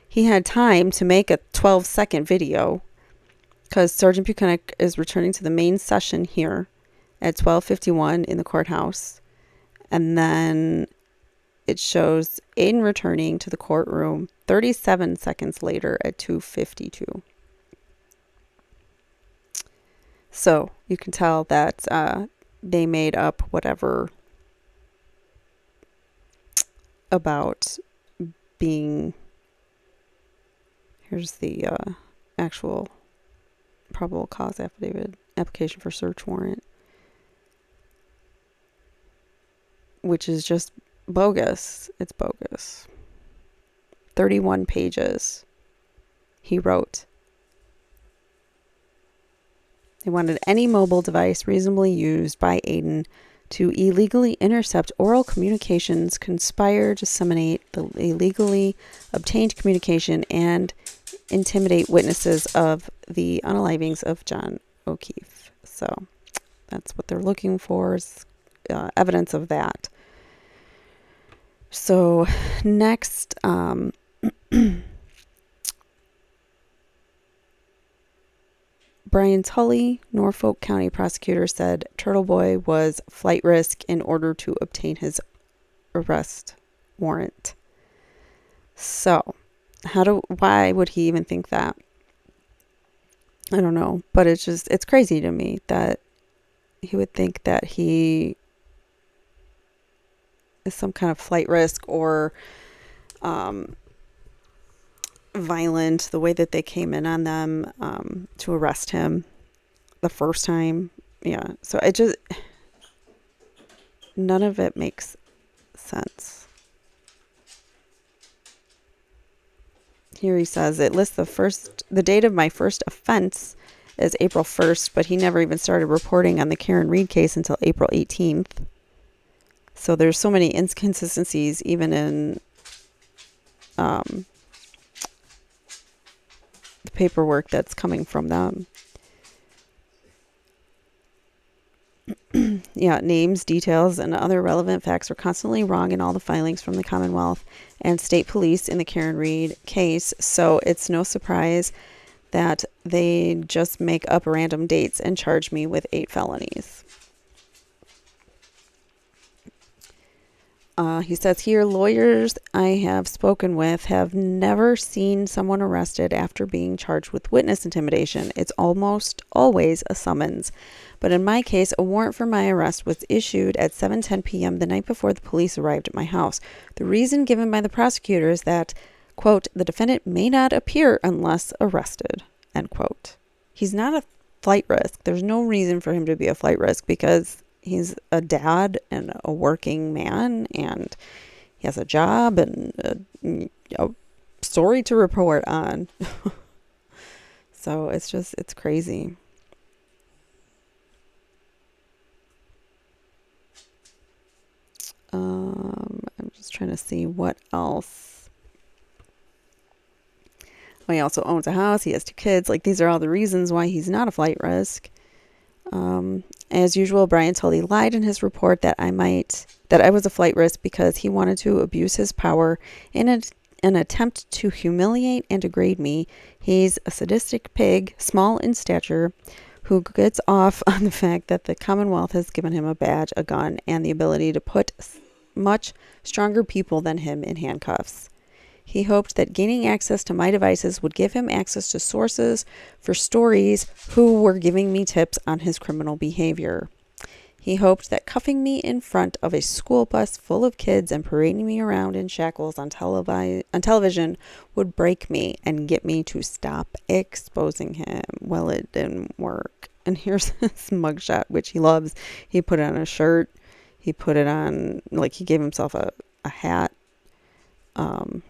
he had time to make a 12-second video, because Sergeant Buchanan is returning to the main session here at 12:51 in the courthouse, and then it shows Aiden returning to the courtroom 37 seconds later at 2:52. So you can tell that they made up whatever about being... Here's the actual probable cause affidavit, application for search warrant, which is just bogus. It's bogus. 31 pages he wrote. They wanted any mobile device reasonably used by Aiden to illegally intercept oral communications, conspire, disseminate the illegally obtained communication, and intimidate witnesses of the unalivings of John O'Keefe. So that's what they're looking for, is evidence of that. So next, Brian Tully, Norfolk County prosecutor, said Turtleboy was flight risk in order to obtain his arrest warrant. So, why would he even think that? I don't know, but it's crazy to me that he would think that he is some kind of flight risk or violent, the way that they came in on them to arrest him the first time. Yeah, so none of it makes sense. Here he says it lists the date of my first offense is April 1st, but he never even started reporting on the Karen Reed case until April 18th. So there's so many inconsistencies even in the paperwork that's coming from them. Yeah, names, details, and other relevant facts were constantly wrong in all the filings from the Commonwealth and state police in the Karen Reed case. So it's no surprise that they just make up random dates and charge me with 8 felonies. He says here, lawyers I have spoken with have never seen someone arrested after being charged with witness intimidation. It's almost always a summons. But in my case, a warrant for my arrest was issued at 7:10 p.m. the night before the police arrived at my house. The reason given by the prosecutor is that, quote, the defendant may not appear unless arrested, end quote. He's not a flight risk. There's no reason for him to be a flight risk because he's a dad and a working man, and he has a job and a story to report on. So it's crazy. I'm just trying to see what else. Well, he also owns a house. He has 2 kids. Like, these are all the reasons why he's not a flight risk. As usual, Brian Tully lied in his report that I was a flight risk because he wanted to abuse his power in an attempt to humiliate and degrade me. He's a sadistic pig, small in stature, who gets off on the fact that the Commonwealth has given him a badge, a gun, and the ability to put much stronger people than him in handcuffs. He hoped that gaining access to my devices would give him access to sources for stories who were giving me tips on his criminal behavior. He hoped that cuffing me in front of a school bus full of kids and parading me around in shackles on television would break me and get me to stop exposing him. Well, it didn't work. And here's his mugshot, which he loves. He put it on a shirt. He put it on, like, he gave himself a hat. Not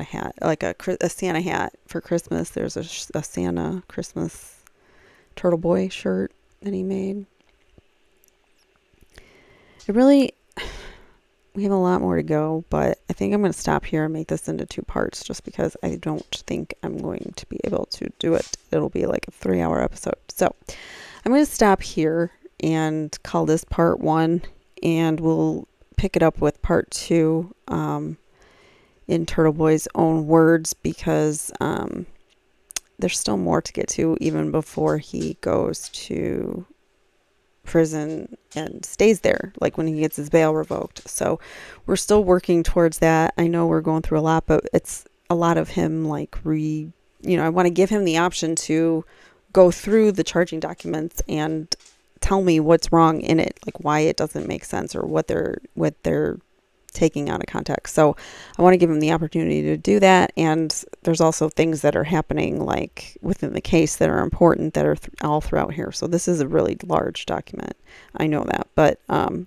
a hat, like a Santa hat for Christmas. There's a Santa Christmas Turtleboy shirt that he made. We have a lot more to go, but I think I'm going to stop here and make this into 2 parts just because I don't think I'm going to be able to do it. It'll be like a 3-hour episode. So I'm going to stop here and call this part 1, and we'll pick it up with part 2 in Turtleboy's own words, because there's still more to get to even before he goes to prison and stays there, like when he gets his bail revoked. So we're still working towards that. I know we're going through a lot, but it's a lot of him, like, I want to give him the option to go through the charging documents and tell me what's wrong in it, like why it doesn't make sense or what they're taking out of context. So I want to give him the opportunity to do that. And there's also things that are happening, like within the case, that are important, that are all throughout here. So this is a really large document. I know that, but I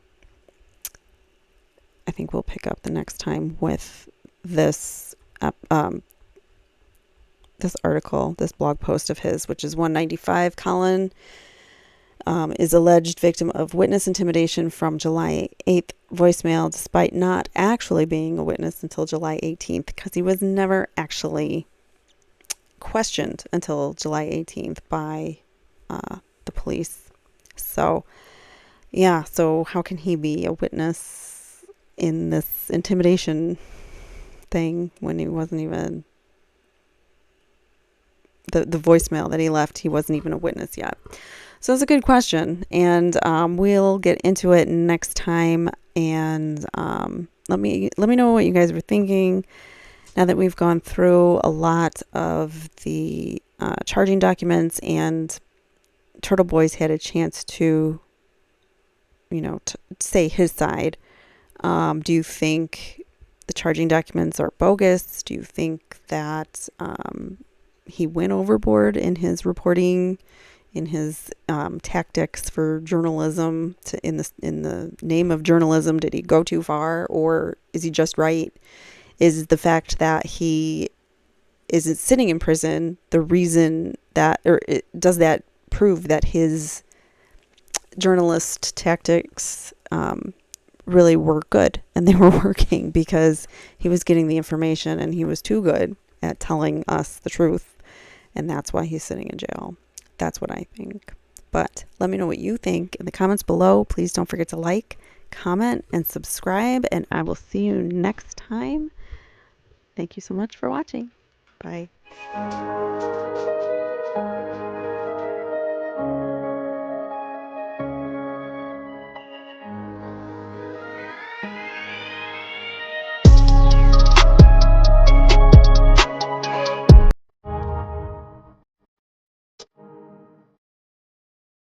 think we'll pick up the next time with this this article, this blog post of his, which is 195. Colin is alleged victim of witness intimidation from July 8th voicemail, despite not actually being a witness until July 18th, because he was never actually questioned until July 18th by the police. So, yeah, so how can he be a witness in this intimidation thing when he wasn't even... The voicemail that he left, he wasn't even a witness yet. So it's a good question, and we'll get into it next time. And let me know what you guys were thinking now that we've gone through a lot of the charging documents, and Turtleboy's had a chance to, say his side. Do you think the charging documents are bogus? Do you think that he went overboard in his reporting, in his tactics for journalism? In the name of journalism, did he go too far, or is he just right? Is the fact that he isn't sitting in prison the reason that, or does that prove that his journalist tactics really were good and they were working, because he was getting the information and he was too good at telling us the truth, and that's why he's sitting in jail? That's what I think. But let me know what you think in the comments below. Please don't forget to like, comment, and subscribe, and I will see you next time. Thank you so much for watching. Bye.